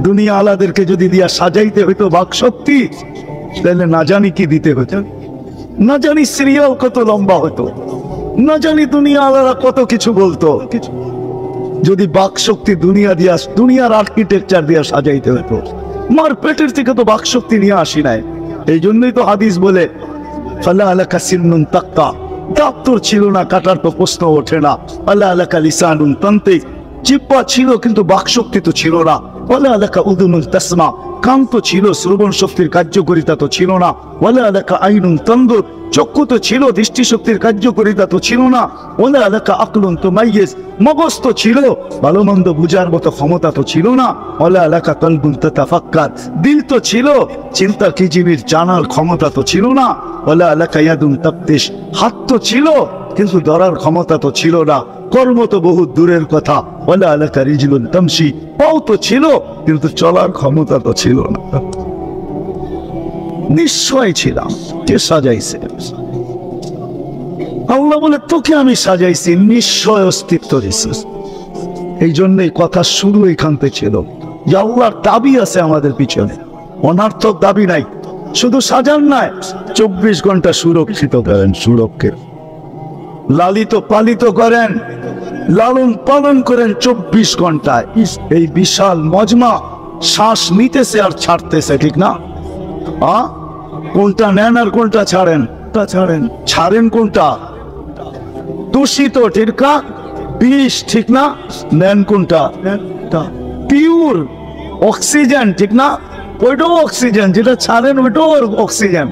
দুনিয়া আলাদেরকে যদি দিয়া সাজাইতে হইতো বাক শক্তি, তাহলে না জানি কি দিতে হতো, না জানি সিরিয়াল কত লম্বা হতো, না জানি দুনিয়া আলাদা কত কিছু বলতো। যদি বাক শক্তি দুনিয়া দিয়া, দুনিয়ার আর্কিটেকচার দিয়া সাজাইতে হতো। মার পেটের থেকে তো বাক শক্তি নিয়ে আসি নাই। এই জন্যই তো হাদিস বলে ফালা আলাকা সিন্নুন তাক্কা, দাঁত তোর ছিল না, কাটার তো প্রশ্ন ওঠে না। আল্লাহ আলাকা লিসানুন তান্তিক, জিহ্বা ছিল কিন্তু বাক শক্তি তো ছিল না। ওয়ালা আলাকা উযুনুন তাসমা, কান তো ছিল, শ্রবণ শক্তির কার্যকারিতা তো ছিল না। ওয়ালা আলাকা আইনুন তানদুর, চক্ষু তো ছিল, দৃষ্টি শক্তির কার্যকারিতা তো ছিল না। ওয়ালা আলাকা আকলুন তুমাইয়িজ, মগজ তো ছিল, ভালো মন্দ বুঝার মতো ক্ষমতা তো ছিল না। ওয়ালা আলাকা কলবুন তাতাফাক্কার, দিল তো ছিল, চিন্তা কি জিনিস জানার ক্ষমতা তো ছিল না। ওয়ালা আলাকা ইয়াদুন তাবতিশ, হাত তো ছিল কিন্তু ধরার ক্ষমতা তো ছিল না। কর্ম তো বহু দূরের কথা। ওয়ালা আলাকা রিজলুন তামশি, পাও তো ছিল কিন্তু চলার ক্ষমতা তো ছিল না। নিশ্চয় ছিলাম, কে সাজাইছে? আল্লাহ বলে তোকে আমি সাজাইছি, নিশ্চয় অস্তিত্ব দিছিস। এই জন্যই কথা শুরু এখান থেকে ছিল যে আল্লাহর দাবি আছে আমাদের পিছনে, অনার্থক দাবি নাই। শুধু সাজান নাই, 24 ঘন্টা সুরক্ষিত করেন, সুরক্ষিত লালিত পালিত করেন, লালন পালন করেন 24 ঘন্টায়। এই বিশাল মজমা শ্বাস নিতেছে আর ছাড়তেছে, ঠিক না? কোনটা নেন আর কোনটা ছাড়েন? ছাড়েন কোনটা? দূষিত, ঠিক না? বিষ, ঠিক না? নেন কোনটা? পিওর অক্সিজেন, ঠিক না? ওইটাও অক্সিজেন, যেটা ছাড়েন ওইটাও অক্সিজেন।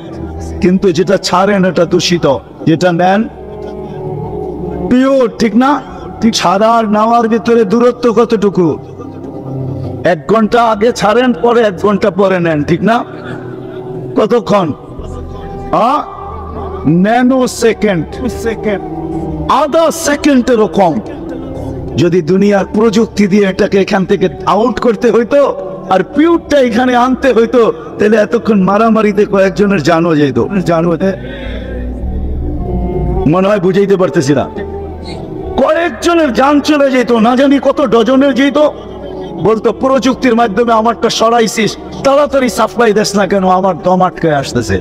কিন্তু যেটা ছাড়েন এটা দূষিত, যেটা নেন পিওর, ঠিক না? ঠিক। ছাড়া আর নেওয়ার ভিতরে দূরত্ব কতটুকু? 1 ঘন্টা আগে ছাড়েন, পরে 1 ঘন্টা পরে নেন, ঠিক না? কতক্ষণ? ন্যানো সেকেন্ড, আধা সেকেন্ডেরও কম। যদি দুনিয়ার প্রযুক্তি দিয়ে এটাকে এখান থেকে আউট করতে হইতো আর পিউরটা এখানে আনতে হইতো, তাহলে এতক্ষণ মারামারিতে কয়েকজনের জানও যেত। জানো মনে হয় বুঝাইতে পারতেছি না। কয়েকজনের জান চলে যেত, না জানি কত ডজনের যেত। বলতো প্রযুক্তির মাধ্যমে আমারটা সরাইছিস, তাড়াতাড়ি সাপ্লাই দেস না কেন, আমার দম আটকায় আসতেছে।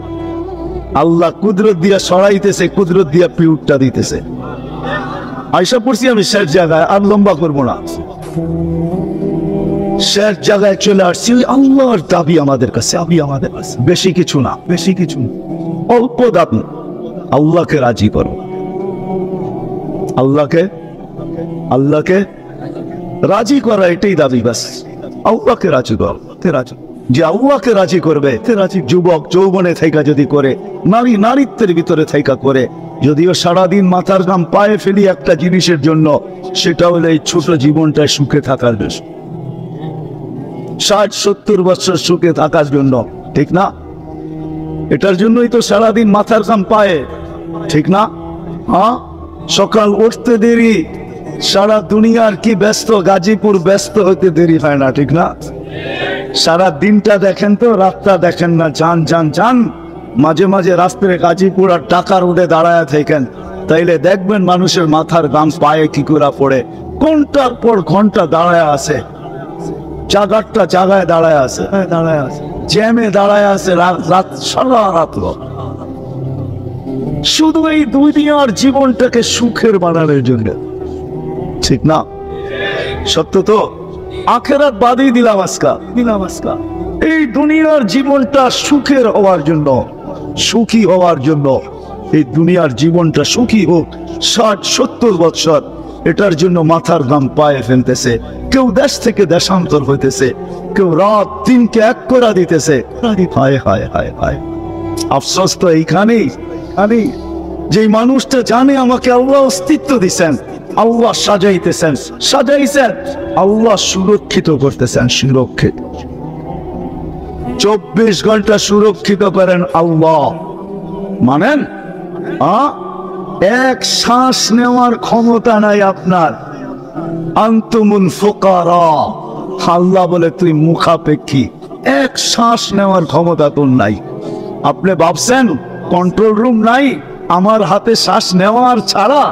আল্লাহ কুদরত দিয়া সরাইতেছে, কুদরত দিয়া পিউরটা দিতেছে। আয়সা পড়ছি আমি শেষ জায়গায়, আর লম্বা করবো না। শেষ জায়গায় চলে আসছি। আল্লাহর দাবি আমাদের কাছে, আমাদের কাছে বেশি কিছু না, বেশি কিছু না, অল্প দাবি। আল্লাহকে রাজি করো, আল্লাহকে রাজি করা, এটাই দাবি। বাস আল্লাহকে রাজি করো, যে আল্লাহকে রাজি করবে। যুবক যৌবনে থাইকা যদি করে, নারী নারীত্বের ভিতরে থাইকা করে, যদিও সারাদিন মাথার ঘাম পায়ে ফেলি একটা জিনিসের জন্য, সেটা হলো এই ছোট জীবনটায় সুখে থাকার জন্য, 60-70 বছর সুখে থাকার জন্য, ঠিক না? এটার জন্যই তো সারাদিন মাথার ঘাম পায়ে, ঠিক না? সকাল উঠতে দেরি, সারা দুনিয়ার কি ব্যস্ত, গাজীপুর ব্যস্ত হতে দেরি হয় না, ঠিক না? সারা দিনটা দেখেন তো, রাতটা দেখেন না। যান মাঝে মাঝে রাস্তায় গাজীপুর আর টাকার উঠে দাঁড়ায় থাকেন, তাইলে দেখবেন মানুষের মাথার ঘাম পায়ে কি করে পড়ে। ঘন্টার পর ঘন্টা দাঁড়ায় আছে, জায়গায় দাঁড়ায় আছে, জ্যামে দাঁড়ায় আছে, রাত সারা রাত। শুধু এই দুনিয়ার জীবনটাকে সুখের বানানোর জন্য, ঠিক না? সত্য তো? আখেরাত বাদই দিলাম আজকা। এই দুনিয়ার জীবনটা সুখের হওয়ার জন্য, সুখী হওয়ার জন্য, এই দুনিয়ার জীবনটা সুখী হোক 60-70 বছর, এটার জন্য মাথার ঘাম পায়ে ফেলতেছে। কেউ দেশ থেকে দেশান্তর হইতেছে, কেউ রাত দিনকে এক করে দিতেছে। হায় হায় হায় হায়, আফসোস তো এইখানেই। যে মানুষটা জানে আমাকে আল্লাহ অস্তিত্ব দিচ্ছেন, আল্লাহ সাজাইছেন, আল্লাহ সুরক্ষিত করতেছেন, সুরক্ষিত 24 ঘন্টা সুরক্ষিত করেন আল্লাহ। মানেন? এক শ্বাস নেওয়ার ক্ষমতা নাই আপনার। আনতুমুল ফুকারা, আল্লাহ বলে তুই মুখাপেক্ষী, এক শ্বাস নেওয়ার ক্ষমতা তোর নাই। আপনি ভাবছেন কন্ট্রোল রুম নাই? আমার হাতে শ্বাস নেওয়ার ছাড়া,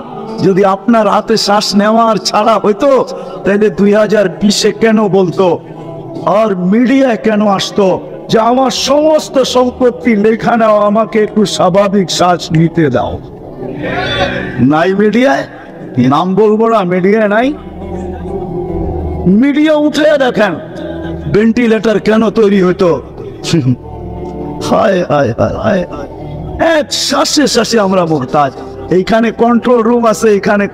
যদি আপনার হাতে শ্বাস নেওয়ার ছাড়া হইতো, তাহলে 2020-এ কেন বলতো আর মিডিয়ায় কেন আসতো যে আমার সমস্ত সম্পত্তি লেখা নাও, আমাকে একটু স্বাভাবিক শ্বাস নিতে দাও? নাই মিডিয়ায়, নাম বলবো না, মিডিয়া নাই। মিডিয়া উঠে দেখেন ভেন্টিলেটর কেন তৈরি হইতো। হায় হায় হায় হায়, এক শ্বাসে শ্বাসে আমরা মুহতাজ। এইখানে কন্ট্রোল রুম আছে, এখানে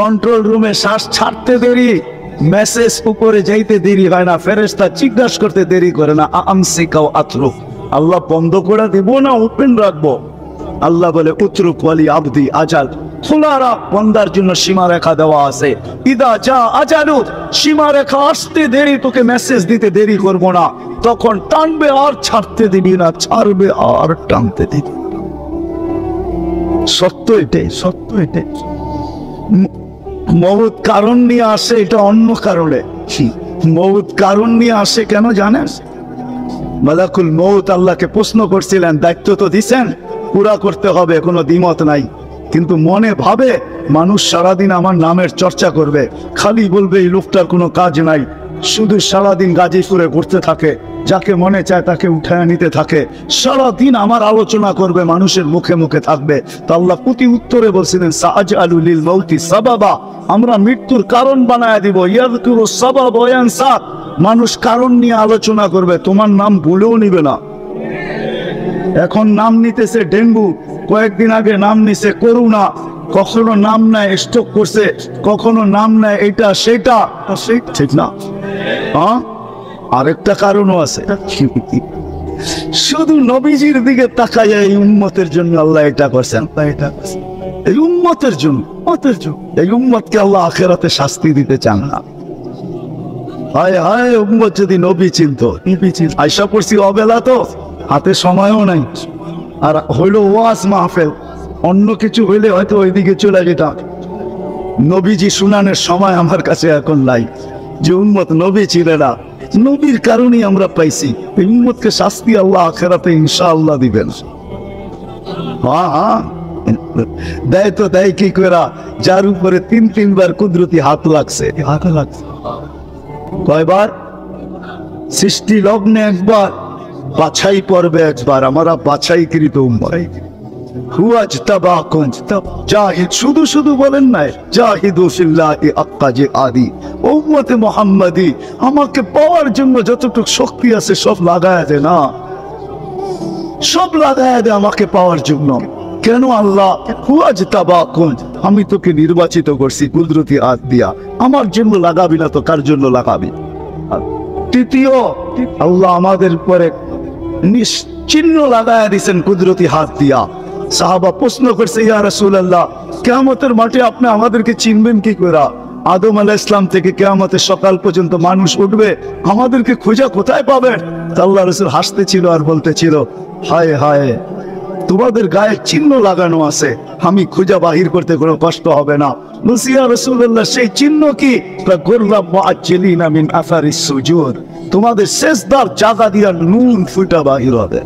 কন্ট্রোল রুমে শ্বাস ছাড়তে দেরি, মেসেজ উপরে যাইতে দেরি হয় না, ফেরেশতা জিজ্ঞাসা করতে দেরি করে না। আমসিকাও আতরুক, আল্লাহ বন্ধ করে দিব না ওপেন রাখবো? আল্লাহ বলে উতরুক ওয়ালি আবদি আজাল, খোলা রাখ, বন্দার জন্য সীমারেখা দেওয়া আছে। ইদা যা আজালু, সীমারেখা আসতে দেরি, তোকে মেসেজ দিতে দেরি করব না, তখন টানবে আর ছাড়তে দিবি না, ছাড়বে আর টানতে দিবি। সত্য এটাই, সত্য এটাই। মউত কারণ নিয়ে আসে, এটা অন্য কারণে। মউত কারণ নিয়ে আসে কেন জানেন? মালাকুল মউত আল্লাহকে প্রশ্ন করছিলেন, দায়িত্ব তো দিছেন, পুরা করতে হবে, কোনো দ্বিমত নাই। কিন্তু মনে ভাবে মানুষ সারাদিন আমার নামের চর্চা করবে, খালি বলবে এই লোকটার কোনো কাজ নাই, শুধু সারাদিন গাজীপুরে ঘুরতে থাকে, যাকে মনে চায় তাকে উঠায় নিতে থাকে, সারাদিন আমার আলোচনা করবে, মানুষের মুখে মুখে থাকবে। তো আল্লাহ প্রতি উত্তরে বলছিলেন সাআজআলু লিল মাউতি সাবাবা, আমরা মৃত্যুর কারণ বানায় দিব। ইয়াযকুরু সাবাব ওয়া ইয়ানসা, মানুষ কারণ নিয়ে আলোচনা করবে, তোমার নাম ভুলেও নিবে না। এখন নাম নিতেছে ডেঙ্গু, কয়েকদিন আগে নাম নিছে করোনা, কখনো নাম নেয় স্ট্রোক করছে, কখনো নাম নেয় এটা সেটা, ঠিক না? আরেকটা কারণও আছে, শুধু নবীজির দিকে তাকায় এই উম্মতের জন্য আল্লাহ এটা করছেন। এই উম্মতের জন্য, এই উম্মতকে আল্লাহ আখিরাতে শাস্তি দিতে চান না। হায় হায়, উম্মত যদি নবী চিনত, আয়সা পড়ছি অবেলা, তো হাতে সময়ও নাই, আর হইল ওয়াজ মাহফিল, অন্য কিছু হইলে হয়তো ওইদিকে চলে যেতাম। নবীজি শুনানের সময় আমার কাছে এখন নাই। যে উম্মত নবী ছিল না, নবীর কারণেই আমরা পাইছি। এই উম্মতকে শাস্তি আল্লাহ আখিরাতে ইনশাআল্লাহ দিবেন। হ্যাঁ, দেয় তো দেয় কি করা, যার উপরে 3-3 কুদরতি হাত লাগছে। কয়বার? সৃষ্টি লগ্নে একবার, বাছাই পর্বে একবার। আমরা বাছাইকৃত উম্মত। জাহিদ, শুধু শুধু বলেন নাই, জাহিদু ফিল্লাহি হাক্কা জিহাদি। উম্মতে মুহাম্মাদি আমাকে পাওয়ার জন্য যতটুকু শক্তি আছে সব লাগায়া দে না, সব লাগায়া দে আমাকে পাওয়ার জন্য। কেন আল্লাহ? আমি তোকে নির্বাচিত করছি কুদরতি হাত দিয়া, আমার জন্য লাগাবি না তো কার জন্য লাগাবি? তৃতীয়, আল্লাহ আমাদের পরে চিহ্ন লাগায়া দিয়েছেন কুদরতি হাত দিয়া। সাহাবা প্রশ্ন করছে, ইয়া রাসূলুল্লাহ, কিয়ামতের মাঠে আপনি আমাদেরকে চিনবেন কি করে? আদম আলাইহিস সালাম থেকে কিয়ামতের সকাল পর্যন্ত মানুষ উঠবে, আমাদেরকে খোঁজা কোথায় পাবেন? আল্লাহ রাসূল হাসতে ছিল আর বলতে ছিল, হায় হায়, তোমাদের গায়ে চিহ্ন লাগানো আছে, আমি খুঁজা বাহির করতে কোনো কষ্ট হবে না। বলছি, ইয়া রাসূলুল্লাহ, সেই চিহ্ন কি? গুররাম মুআজ্জিলিনা মিন আসারিস সুজুদ, তোমাদের সিজদার জায়গা দিয়া নূর ফুটা বাহির হবে।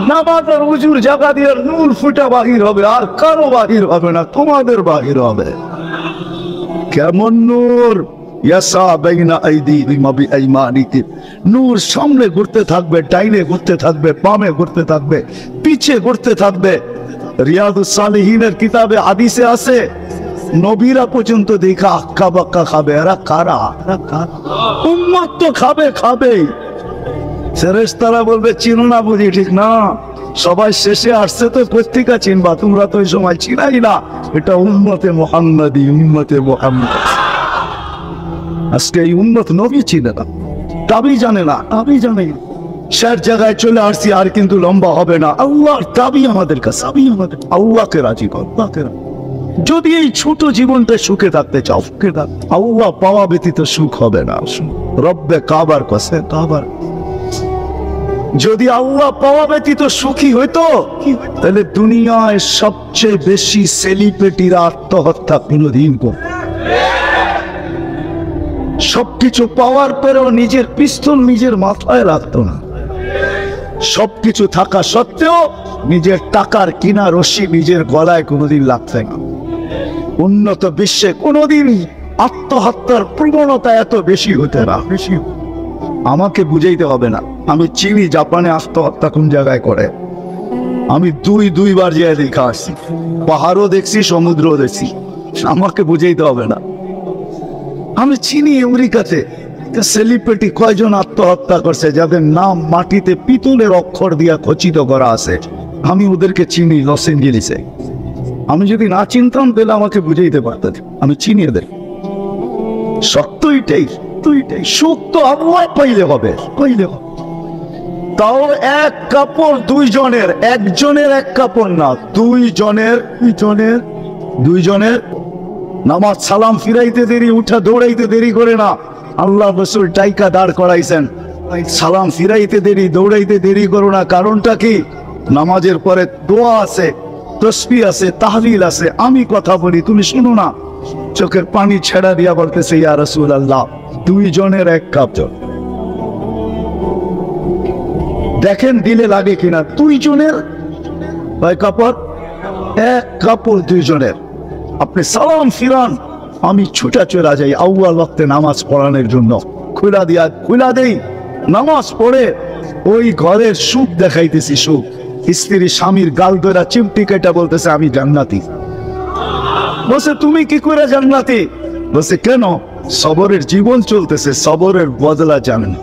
নামাজের উজুর জায়গা দিয়ে নূর ফুটা বাহির হবে, আর কারো বাহির হবে না, তোমাদের বাহির হবে। কেমন নূর? ইয়াসা বাইনা আইদিহিম ওয়া বিআইমানিহিম, নূর সামনে ঘুরতে থাকবে, ডাইনে ঘুরতে থাকবে, বামে ঘুরতে থাকবে, পিছে ঘুরতে থাকবে। রিয়াদুস সালিহিনের কিতাবে হাদিসে আছে, নবীরা পর্যন্ত দেখা আক্কা বাক্কা খাবে। এরা কারা? উম্মত তো খাবেই। ফেরেশতারা বলবে, চিনো না বুঝি? ঠিক না, সবাই শেষে আসছে তো পত্রিকা চিনবা, তোমরা তো ওই সময় চিনাই না। এটা উম্মতে মুহাম্মাদি, উম্মতে মুহাম্মদ। আজকে এই উম্মত নবী চিনে না, দাবি জানে না, শেষ জায়গায় চলে আসছি, আর কিন্তু লম্বা হবে না। আল্লাহর দাবি আমাদের কাছে, আল্লাহকে রাজি কর। যদি এই ছোট জীবনটা সুখে থাকতে চাও, আল্লাহ পাওয়া ব্যতীত সুখ হবে না। রব্বে কাবার কাছে, যদি আল্লাহ পাওয়া ব্যতীত সুখী হইতো, তাহলে দুনিয়ায় সবচেয়ে বেশি সেলিব্রিটিরা আত্মহত্যা কোনদিন করত। সবকিছু পাওয়ার পরেও নিজের পিস্তল নিজের মাথায় রাখতো না। সবকিছু থাকা সত্ত্বেও নিজের টাকার কিনা রশি নিজের গলায় কোনোদিন লাগছে না। উন্নত বিশ্বে কোনোদিন আত্মহত্যার প্রবণতা এত বেশি হতে না। আমাকে বুঝাইতে হবে না, আমি চিনি জাপানে আত্মহত্যা কোন জায়গায় করে। আমি দুইবার যেয়ে দেখা আসছি, পাহাড়ও দেখছি, সমুদ্রও দেখছি। আমাকে বুঝাইতে হবে না, আমি চিনি আমেরিকাতে সেলিব্রিটি কয়জন আত্মহত্যা করছে যাদের নাম মাটিতে পিতলের অক্ষর দিয়া খচিত করা আছে। আমি ওদেরকে চিনি লস এঞ্জেলিসে। আমি যদি না চিনতাম তাহলে আমাকে বুঝাইতে পারতেন। আমি চিনি এদের। সত্য এটাই, সুখ তো আল্লাহ পাইলে হবে। তাও এক কাপড় দুইজনের, একজনের এক কাপড় না, দুইজনের। নামাজ সালাম ফিরাইতে দেরি, উঠা দৌড়াইতে দেরি করে না। আল্লাহ রাসূল টাইকা দাঁড় করাইছেন, সালাম ফিরাইতে দেরি, দৌড়াইতে দেরি করো না। কারণটা কি? নামাজের পরে দোয়া আছে, তাসবিহ আছে, তাহলিল আছে। আমি কথা বলি, তুমি শুনো না। চোখের পানি ছেড়া দিয়া বলতেছে, ইয়া রাসূলুল্লাহ, দুইজনের এক কাপ জল। দেখেন দিলে লাগে কিনা। দুইজনের কয় কাপড়? এক কাপড় দুইজনের। আপনি সালাম ফিরান, আমি ছুটা চলে যাই আউয়াল ওয়াক্তে নামাজ পড়ানোর জন্য। খুলা দেই, নামাজ পড়ে ওই ঘরের সুখ দেখাইতেছি। সুখ, স্ত্রী স্বামীর গাল ধরা চিমটি কেটে বলতেছে, আমি জান্নাতি। বলছে, তুমি কি করে জান্নাতি? বলছে, কেন? সবরের জীবন চলতেছে, সবরের বদলা জানেন।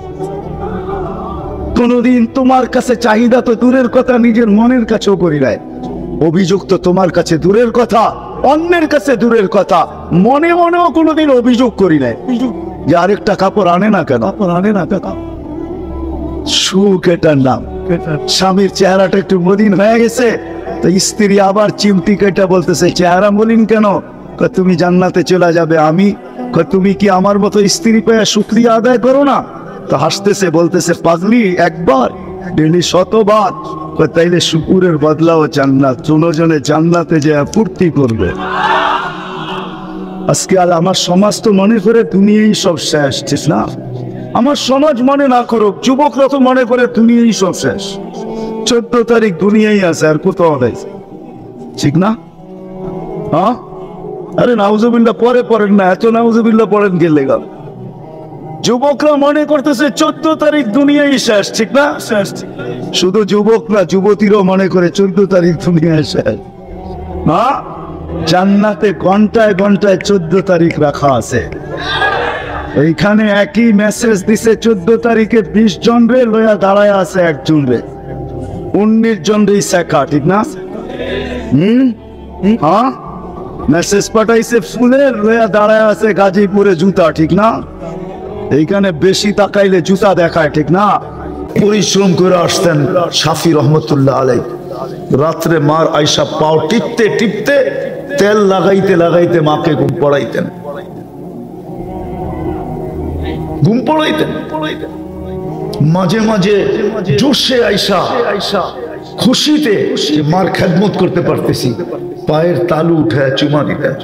কোনদিন তোমার কাছে চাহিদা তো দূরের কথা, নিজের মনের কাছেও করি নাই। অভিযোগ তো তোমার কাছে দূরের কথা, অন্যের কাছে দূরের কথা, মনে মনেও কোনোদিন অভিযোগ করি নাই যে আরেকটা কাপড় আনে না কেন। সুখ এটার নাম। স্বামীর চেহারাটা একটু মলিন হয়ে গেছে, তো তো স্ত্রী আবার চিমটি কেটে বলতেছে, চেহারা মলিন কেন? কয়, তুমি জান্নাতে চলে যাবে। আমি কয়, তুমি কি আমার মতো স্ত্রী পেয়ে শুকরিয়া আদায় করো না? তো হাসতেছে, বলতেছে, পাগলি, একবার ডেলি শতবার। কয়, তাইলে শুকুরের বদলাও জান্নাত। দুজনে জান্নাতে যে ফুর্তি করবে। আজকে আর আমার সমাজ তো মনে করে দুনিয়াই সব শেষ, ঠিক না? আমার সমাজ মনে না করুক, যুবকরা তো মনে করে দুনিয়াই সব শেষ। 14 তারিখ দুনিয়াই আছে, আর কোথাও নেই, ঠিক না? হ্যাঁ, আরে নাউজুবিল্লাহ পরে পড়েন না, এত নাউজুবিল্লাহ পড়েন গেলে গেল। যুবকরা মনে করতেছে 14 তারিখ দুনিয়াই শেষ, ঠিক না? শেষ। শুধু যুবক না, যুবতীরও মনে করে 14 তারিখ দুনিয়ায় শেষ। হ্যাঁ, জান্নাতে ঘন্টায় ঘন্টায় 14 তারিখ রাখা আছে। এইখানে একই মেসেজ দিছে 14 তারিখে 20 জন রে লইয়া দাঁড়ায় আছে একজন রে, 19 জন রে শেখা, ঠিক না? হ্যাঁ, মেসেজ পাঠাইছে ফুলের, লইয়া দাঁড়ায় আছে গাজীপুরে জুতা, ঠিক না? এইখানে বেশি তাকাইলে জুতা দেখায়, ঠিক না? পরিশ্রম করে আসতেন শাফি রহমতুল্লাহ আলাই। রাত্রে মার আয়সা পাও টিপতে টিপতে, তেল লাগাইতে লাগাইতে মাকে ঘুম পড়াইতেন। মাঝে মাঝে জোশে আয়সা, খুশিতে মার খেদমত করতে পারতেছি, পায়ের তালু উঠে চুমা দিতেন।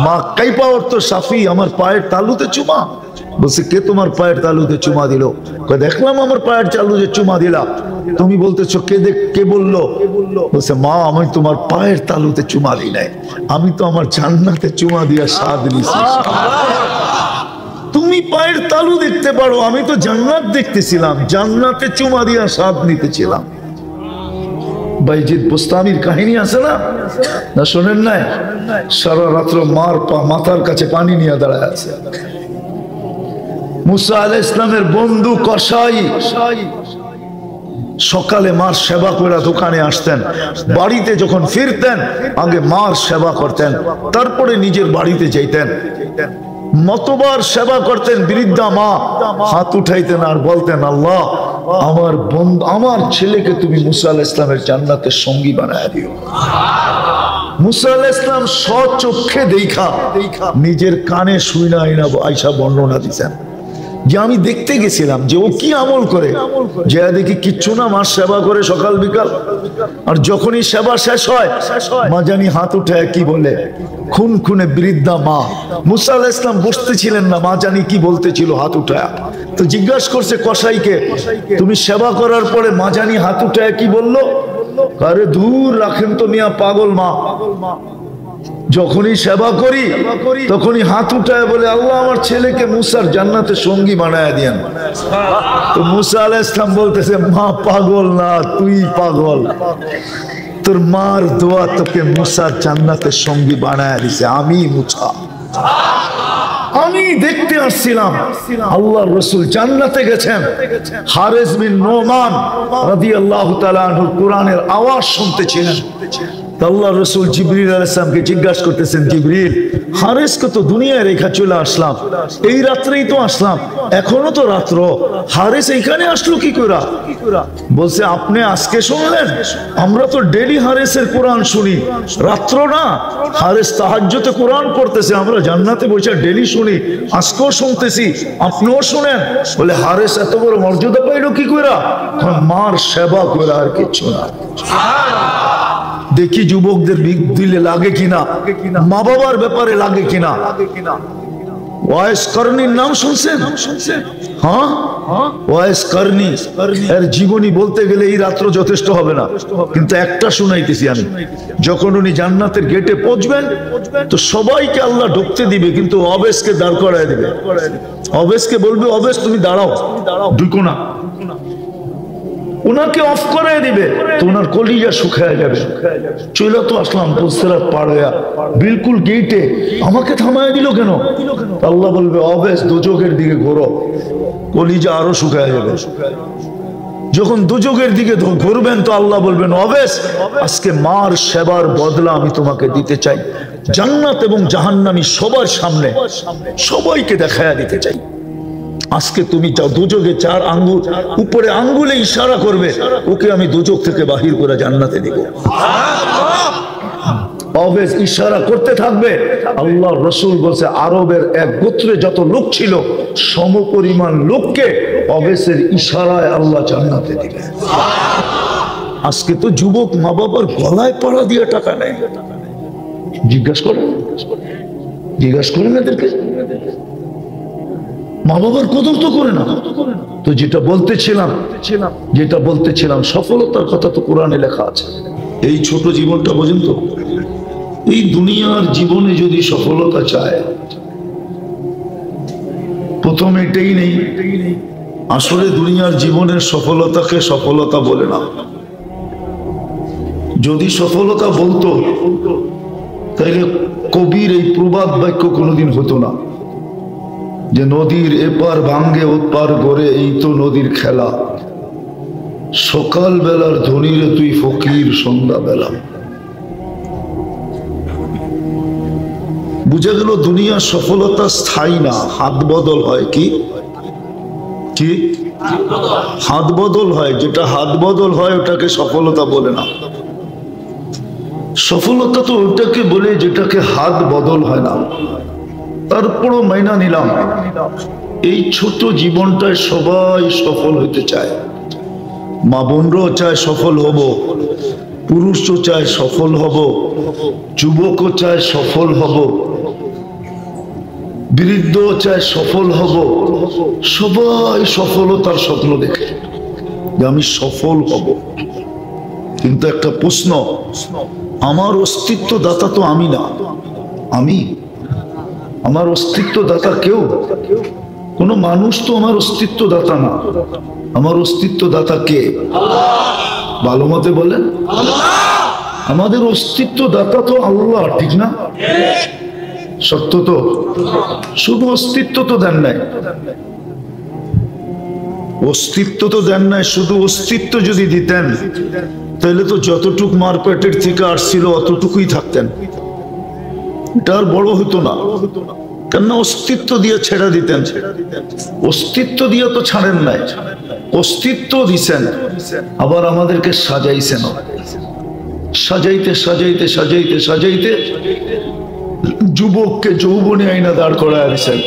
মা কাইপা উঠতো, শাফি আমার পায়ের তালুতে চুমা। বলছে, কে তোমার পায়ের তালুতে চুমা দিল? দেখলাম আমার পায়ের তালুতে চুমা দিলা। তুমি বলতেছো কে বললো? বলছে, মা আমি তোমার পায়ের তালুতে চুমা দিই নাই, আমি তো আমার জান্নাতে চুমা দিয়া স্বাদ নিছি। তুমি পায়ের তালু দেখতে পারো, আমি তো জান্নাত দেখতেছিলাম, জান্নাতে চুমা দিয়া স্বাদ নিতেছিলাম। বাইজিদ বুস্তামির কাহিনী আছে না, না শোনেন নাই? সারা রাত্র মার মাথার কাছে পানি নিয়ে দাঁড়ায় আছে। মুসা আলাইহিস সালামের বন্ধু কসাই সকালে মার সেবা করে দোকানে আসতেন, বাড়িতে যখন ফিরতেন আগে মার সেবা করতেন, তারপরে নিজের বাড়িতে যাইতেন। মতবার সেবা করতেন। বৃদ্ধা মা হাত উঠাইতেন আর বলতেন, আল্লাহ আমার বন্ধু, আমার ছেলেকে তুমি মুসা আলাইহিস সালামের জান্নাতের সঙ্গী বানায় দিও। মুসা আলাইহিস সালাম স্বচক্ষে দেখা নিজের কানে শুইনা আয়সা বর্ণনা দিতেন যে আমি দেখতে গেছিলাম যে ও কি আমল করে, যে দেখি কিচ্ছু না, মার সেবা করে সকাল বিকাল, আর যখনই সেবা শেষ হয় মা জানি হাত উঠে কি বলে, খুন খুনে বৃদ্ধা মা। মুসা আলাইহিস সালাম বসতেছিলেন না, মা জানি কি বলতেছিল হাত উঠায়। তো জিজ্ঞাসা করছে কসাইকে, তুমি সেবা করার পরে মা জানি হাত উঠায় কি বললো? আরে দূর রাখেন তো মিয়া, পাগল মা। যখনই সেবা করি তখনই হাত উঠায় বলে, আল্লাহ আমার ছেলেকে মুসার জান্নাতে সঙ্গী বানায় দিয়েন। তো মুসা আলাইহিস সালাম বলতেছে, মা পাগল না, তুই পাগল। তোর মার দোয়া তোকে মুসার জান্নাতে সঙ্গী বানায় দিছে, আমি মুসা। আমি দেখতে আসছিলাম আল্লাহর রাসূল জান্নাতে গেছেন। হারিস বিন নোমান রাদিয়াল্লাহু তাআলা আনহু কোরআনের আওয়াজ শুনতেছিলেন। আল্লাহর রাসূল জিবরিল আলাইহিস সালামকে জিজ্ঞাসা করতেছেন, জিবরিল হারিসকে তো দুনিয়ায় রেখা চলে আসলাম, এই রাত্রেই তো আসলাম, এখনো তো রাত্র, হারিস এইখানে আসলো কি করে? বলছে, আপনি আজকে শুনলেন? আমরা তো ডেইলি হারিসের কোরআন শুনি, রাত্র না। হারিস তাহাজ্জুদে কোরআন পড়তেছে, আমরা জান্নাতে বসে ডেইলি শুনি, আজকেও শুনতেছি, আপনিও শুনেন। বলে, হারিস এত বড় মর্যাদা পাইলো কি করে? মার সেবা করে, আর কিছু না। দেখি যুবকদের দিলে লাগে কিনা, মা বাবার ব্যাপারে লাগে কিনা। ওয়াইস করনির নাম শুনছেন? হ্যাঁ, ওয়াইস করনি এর জীবনী বলতে গেলে এই রাত্র যথেষ্ট হবে না, কিন্তু একটা শুনাইতেছি আমি। যখন উনি জান্নাতের গেটে পৌঁছবেন তো সবাইকে আল্লাহ ঢুকতে দিবে, কিন্তু অবেশকে দাঁড় করায় দিবে। অবেশকে বলবে, অবেশ তুমি দাঁড়াও, ঢুকো না। উনাকে অফ করে দিবে তো উনার কলিজা শুকায় যাবে। চলে তো আসলাম পুলসিরাত পার হইয়া, বিলকুল গেটে আমাকে থামায় দিল কেন? আল্লাহ বলবে, অবেশ দুজকের দিকে ঘোরো, কলিজা আরো শুকায় যাবে। যখন দুজকের দিকে ঘুরবেন তো আল্লাহ বলবেন, অবেশ আজকে মার সেবার বদলা আমি তোমাকে দিতে চাই, জান্নাত এবং জাহান্নামী সবার সামনে সবাইকে দেখায়া দিতে চাই। আজকে তুমি যা দুজকে 4 আঙ্গুল উপরে আঙ্গুলে ইশারা করবে, ওকে আমি দুজক থেকে বাহির করে জান্নাতে দিব। অবেস ইশারা করতে থাকবে। আল্লাহ রসুল বলছে আরবের এক গোত্রে যত লোক ছিল সমপরিমাণ লোককে অবেসের ইশারায় আল্লাহ জান্নাতে দিবে। আজকে তো যুবক মা বাবার গলায় পাড়া দিয়ে টাকা নেয়। জিজ্ঞাসা করেন এদেরকে, মা বাবার কদর তো করে না। তো যেটা বলতেছিলাম সফলতার কথা তো কোরআনে লেখা আছে। এই ছোট জীবনটা বোঝেন তো, এই দুনিয়ার জীবনে যদি সফলতা চায়, প্রথম এটাই নেই। আসলে দুনিয়ার জীবনের সফলতাকে সফলতা বলে না। যদি সফলতা বলতো তাইলে কবির এই প্রবাদ বাক্য কোনোদিন হতো না যে নদীর এপার ভাঙ্গে ওপার গড়ে, এই তো নদীর খেলা, সকাল বেলার ধনীরে তুই ফকির সন্ধ্যা বেলা। বুঝে গেল দুনিয়ার সফলতা স্থায়ী না, হাত বদল হয়। কি হাত বদল হয়, যেটা হাত বদল হয় ওটাকে সফলতা বলে না। সফলতা তো ওটাকে বলে যেটাকে হাত বদল হয় না। তারপরও মাইনা নিলাম এই ছোট জীবনটায় সবাই সফল হতে চায়। মা বোনরাও চায় সফল হব, পুরুষও চায় সফল হব, যুবকও চায় সফল হব, বৃদ্ধও চায় সফল হব। সবাই সফলতার স্বপ্ন দেখে যে আমি সফল হব। কিন্তু একটা প্রশ্ন, আমার অস্তিত্ব দাতা তো আমি না। আমার অস্তিত্ব দাতা কেউ, কোনো মানুষ তো আমার অস্তিত্ব দাতা না। আমার অস্তিত্ব দাতা কে? ভালো মতে বলেন। আমাদের অস্তিত্ব দাতা তো আল্লাহ, ঠিক না? সত্য তো? শুধু অস্তিত্ব তো দেন নাই, শুধু অস্তিত্ব যদি দিতেন তাহলে তো যতটুক মারপেটের থেকে আসছিল অতটুকুই থাকতেন, এটা আর বড় হতো না। কেননা অস্তিত্ব দিয়ে ছেড়ে দিতেন। অস্তিত্ব দিয়ে তো ছাড়েন নাই, অস্তিত্ব দিছেন, আবার আমাদেরকে সাজাইছেন। সাজাইতে সাজাইতে সাজাইতে সাজাইতে যুবককে যৌবনে আইনা দাঁড় করায় দিছেন,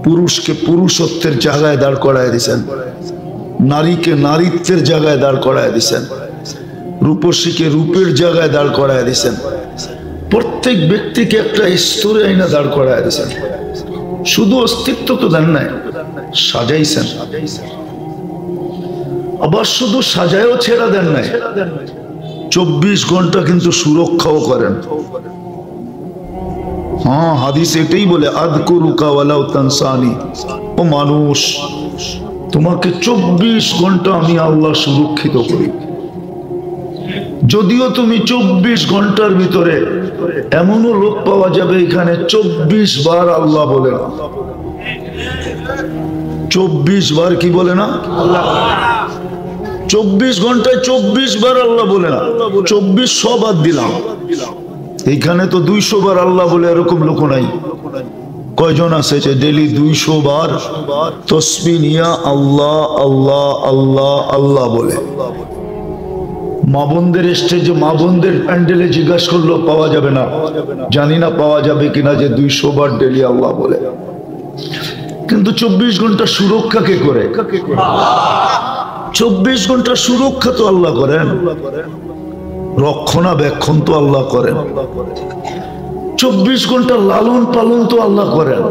পুরুষকে পুরুষত্বের জায়গায় দাঁড় করায় দিছেন, নারীকে নারীত্বের জায়গায় দাঁড় করায় দিছেন, রূপসীকে রূপের জায়গায় দাঁড় করায় দিছেন, প্রত্যেক ব্যক্তিকে একটা স্তরে আইনা দাঁড় করায় দিছেন। শুধু অস্তিত্ব তো দেন নাই, সাজাইছেন। আবার শুধু সাজায়ও ছেড়া দেন নাই, 24 ঘন্টা কিন্তু সুরক্ষাও করেন। হ্যাঁ, হাদিস এটাই বলে আযকুরুকা ওয়ালাউ তানসানি। ও মানুষ, তোমাকে 24 ঘন্টা আমি আল্লাহ সুরক্ষিত করি। যদিও তুমি 24 ঘন্টার ভিতরে এমনও লোক পাওয়া যাবে এখানে 24 বার আল্লাহ বলে না। 24 বার কি বলে না? 24 ঘন্টায় 24 বার আল্লাহ বলে না। 2400 বাদ দিলাম, এইখানে তো 200 বার আল্লাহ বলে এরকম লোক নাই। কয়জন আছে যে ডেলি 200 বার তসবিহ নিয়া আল্লাহ আল্লাহ আল্লাহ আল্লাহ বলে? মা বোনদের স্টেজে, মা বোনদের প্যান্ডেলে জিজ্ঞাসা করলো পাওয়া যাবে না, জানি না পাওয়া যাবে কিনা যে 200 বার ডেলি আল্লাহ বলে। কিন্তু 24 ঘন্টা সুরক্ষা কে করে? 24 ঘন্টা সুরক্ষা তো আল্লাহ করেন, রক্ষণাবেক্ষণ তো আল্লাহ করেন, 24 ঘন্টা লালন পালন তো আল্লাহ করেন।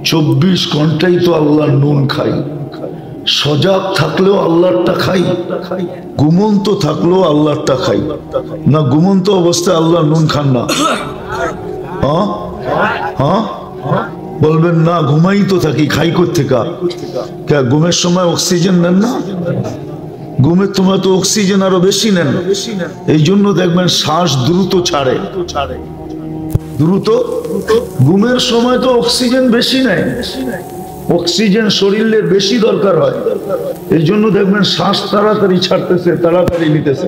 24 ঘন্টাই তো আল্লাহ নুন খাই, সজাগ থাকলেও আল্লাহরটা খাই, ঘুমন্ত থাকলেও আল্লাহরটা খাই না। ঘুমন্ত অবস্থায় আল্লাহ নুন খান না? হ্যাঁ হ্যাঁ বলবেন না, ঘুমাই তো থাকি, খাই কোত্থেকা? ঘুমের সময় অক্সিজেন নেন না? ঘুমের সময় তো অক্সিজেন আরো বেশি নেন, এই জন্য দেখবেন শ্বাস দ্রুত ছাড়ে। দ্রুত ঘুমের সময় তো অক্সিজেন বেশি নেয়, অক্সিজেন শরীরের বেশি দরকার হয়, এই জন্য দেখবেন শ্বাস তাড়াতাড়ি ছাড়তেছে, তাড়াতাড়ি নিতেছে।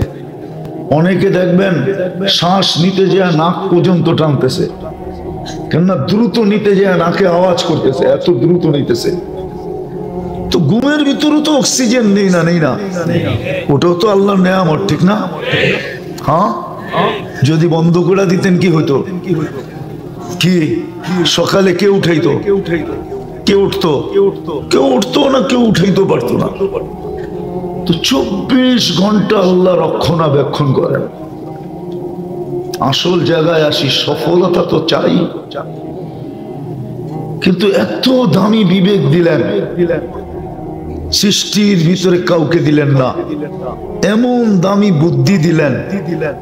অনেকে দেখবেন শ্বাস নিতে যায় নাক পর্যন্ত টানতেছে, কেননা দ্রুত নিতে যায় নাকে আওয়াজ করতেছে, এত দ্রুত নিতেছে। তো ঘুমের ভিতরে তো অক্সিজেন নেই না, ওটাও তো আল্লাহর নেয়ামত, ঠিক না? হ্যাঁ, যদি বন্ধ করে দিতেন কি হতো? কি সকালে কে উঠাইতো? কেউ উঠতো না, কেউ উঠাইতে পারতো না। তো 24 ঘন্টা আল্লাহ রক্ষণাবেক্ষণ করেন। আসল জায়গায় আসি, সফলতা তো চাই, কিন্তু এত দামি বিবেক দিলেন, সৃষ্টির ভিতরে কাউকে দিলেন না। এমন দামি বুদ্ধি দিলেন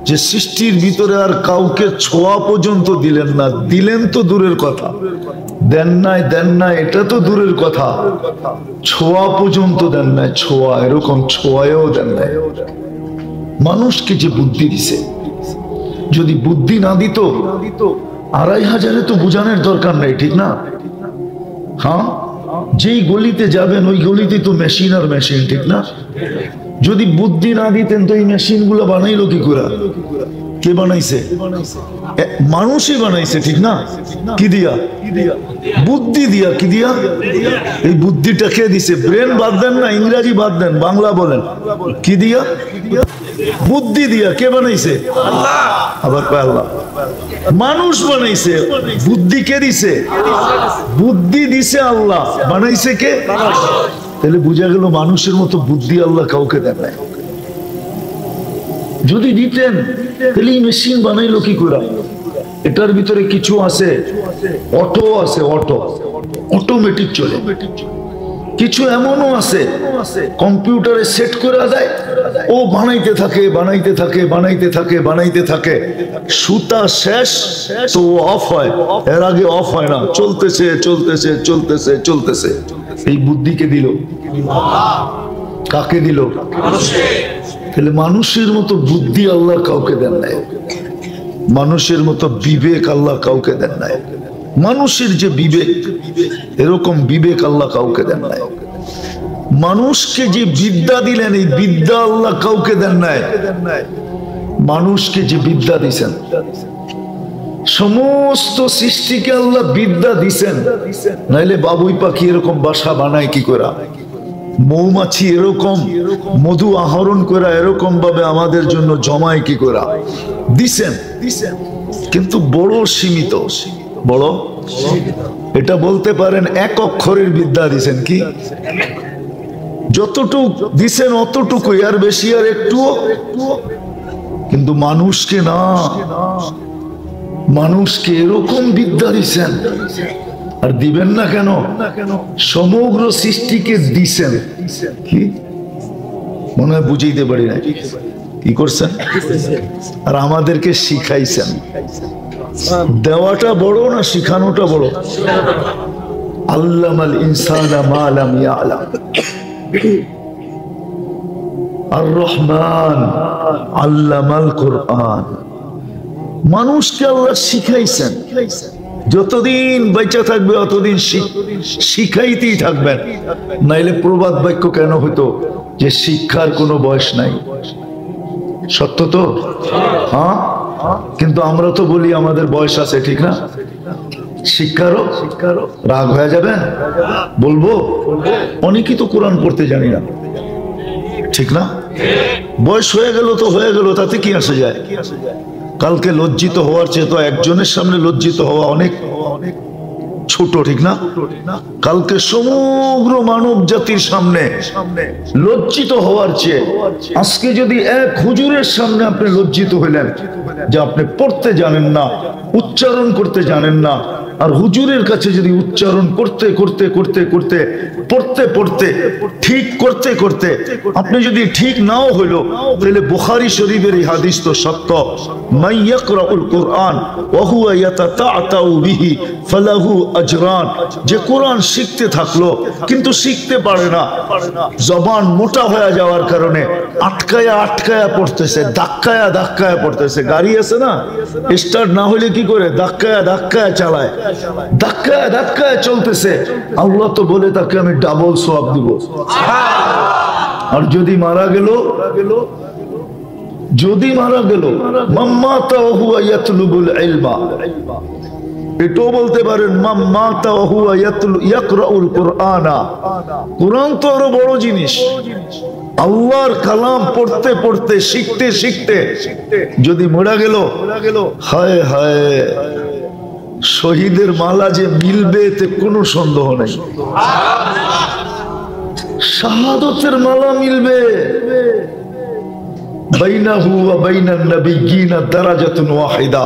যে সৃষ্টির ভিতরে আর কাউকে ছোঁয়া পর্যন্ত দিলেন না। দিলেন তো দূরের কথা, দেন নাই এটা তো দূরের কথা, ছোঁয়া পর্যন্ত দেন নাই। ছোঁয়া, এরকম ছোঁয়ায়ও দেন নাই। মানুষকে যে বুদ্ধি দিছে, যদি বুদ্ধি না দিত 2500 তো বুঝানোর দরকার নেই, ঠিক না? হ্যাঁ, যেই গলিতে যাবেন ওই গলিতে তো মেশিন আর মেশিন, ঠিক না? যদি বুদ্ধি না দিতেন তো এই মেশিন গুলো বানাইলো কি করে? কে বানাইছে? মানুষই বানাইছে, ঠিক না? কি দিয়া? বুদ্ধি দিয়া। কি দিয়া? এই বুদ্ধিটা কে দিছে? ব্রেন বাদ দেন না, ইংরাজি বাদ দেন, বাংলা বলেন। কি দিয়া? বুদ্ধি দিয়া। কে বানাইছে? আবার কয় আল্লাহ। মানুষ বানাইছে, বুদ্ধি কে দিছে? বুদ্ধি দিছে আল্লাহ, বানাইছে কে? তাহলে বুঝা গেল মানুষের মতো বুদ্ধি আল্লাহ কাউকে দেন নাই। যদি দিতেন তাহলে এই মেশিন বানাইলো কি করে? এটার ভিতরে কিছু আছে, অটো আছে, অটোমেটিক চলে। কিছু এমনও আছে কম্পিউটারে সেট করে দেয়, ও বানাইতে থাকে, সুতা শেষ তো অফ হয়, এর আগে অফ হয় না, চলতেছে। এই বুদ্ধিকে দিল কাকে দিল? তাহলে মানুষের মতো বুদ্ধি আল্লাহ কাউকে দেন নাই, মানুষের মতো বিবেক আল্লাহ কাউকে দেন নাই। মানুষের যে বিবেক, এরকম বিবেক আল্লাহ কাউকে দেন নাই। মানুষকে যে বিদ্যা দিলেন, এই বিদ্যা আল্লাহ কাউকে দেন নাই। মানুষকে যে বিদ্যা দিছেন, সমস্ত সৃষ্টিকে আল্লাহ বিদ্যা দিছেন, নাইলে বাবুই পাখি এরকম বাসা বানায় কি করে? মৌমাছি এরকম মধু আহরণ করে এরকম ভাবে আমাদের জন্য জমায় কি করে? দিছেন, কিন্তু বড় সীমিত। বড় এটা বলতে পারেন এক অক্ষরের বিদ্যা দিছেন। কি? যতটুক দিছেন অতটুকুই, আর বেশি আর একটুও। কিন্তু মানুষকে না, মানুষকে এরকম বিদ্যা দিছেন, আর দিবেন না কেন? সমগ্র সৃষ্টিকে দিছেন। কি মনে হয় বুঝাইতে পারি না। কি করছেন? আর আমাদেরকে শিখাইছেন। দেওয়াটা বড় না শিখানোটা বড়? আল্লামাল ইনসানা মা লাম ইয়ালাম। আর রহমান আল্লামাল কুরআন। মানুষকে আল্লাহ শিখাইছেন। যতদিন বেঁচে থাকবে অতদিন শিখাইতেই থাকবেন, নাইলে প্রবাদ বাক্য কেন হতো যে শিক্ষার কোনো বয়স নাই? সত্য তো? হ্যাঁ, কিন্তু আমরা তো বলি আমাদের বয়স আছে, ঠিক না? শিক্ষারও রাগ হয়ে যাবে বলবো? অনেকেই তো কোরআন পড়তে জানি না, ঠিক না? বয়স হয়ে গেল তো হয়ে গেল, তাতে কি আসে যায়? কালকে লজ্জিত হওয়ার চেয়ে তো একজনের সামনে লজ্জিত হওয়া অনেক ছোট, ঠিক না? কালকে সমগ্র মানব জাতির সামনে লজ্জিত হওয়ার চেয়ে আজকে যদি এক হুজুরের সামনে আপনি লজ্জিত হইলেন যে আপনি পড়তে জানেন না, উচ্চারণ করতে জানেন না, আর হুজুরের কাছে যদি উচ্চারণ করতে পড়তে ঠিক করতে আপনি যদি ঠিক নাও হইলো, তাহলে বুখারী শরীফের এই হাদিস তো সত্য, মান ইয়াকরাউল কুরআন ওয়া হুয়া ইয়াতাতাআতাউ বিহি ফালাহু আজরান। যে কোরআন শিখতে থাকলো কিন্তু শিখতে পারে না, জবান মোটা হয়ে যাওয়ার কারণে আটকায়া পড়তেছে, ধাক্কায়া পড়তেছে। গাড়ি আছে না, স্টার্ট না হলে কি করে? ধাক্কায়া চালায়, ধাক্কায় চলতেছে। আল্লাহ তো বলে তাকে আমি ডাবল সওয়াব দিব। আর যদি মারা গেল মাম্মাতা ওয়া হুয়া ইয়াতলুবুল ইলমা, এটাও বলতে পারেন মান মাতা ওয়া হুয়া ইয়াকরাউল কুরআনা। কুরআন তো আরো বড় জিনিস। আল্লাহর কালাম পড়তে পড়তে শিখতে শিখতে যদি মরা গেল, হায় হায়, শহীদের মালা যে মিলবে এতে কোনো সন্দেহ নেই। শাহাদাতের মালা মিলবে। বাইনাহু ওয়া বাইনান নাবিয়্যিনা দারাজাতুন ওয়াহিদা।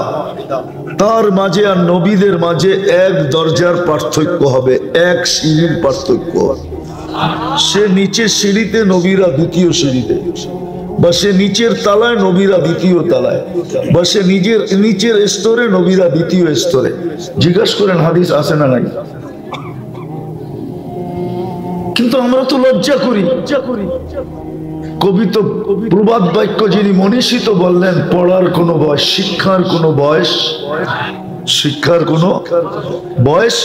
তার মাঝে আর নবীদের মাঝে এক দরজার পার্থক্য হবে, এক সিঁড়ির পার্থক্য। সে নিচের সিঁড়িতে, নবীরা দ্বিতীয় সিঁড়িতে, বা সে নিচের তালায়, নবীরা দ্বিতীয় তালায়, বা সে নিচের স্তরে, নবীরা দ্বিতীয় স্তরে। জিজ্ঞাসা করেন হাদিস আছে না নাই? কিন্তু আমরা তো লজ্জা করি। কবি তো প্রবাদ বাক্য যিনি মনীষী তো বললেন, পড়ার কোনো বয়স, শিক্ষার কোনো বয়স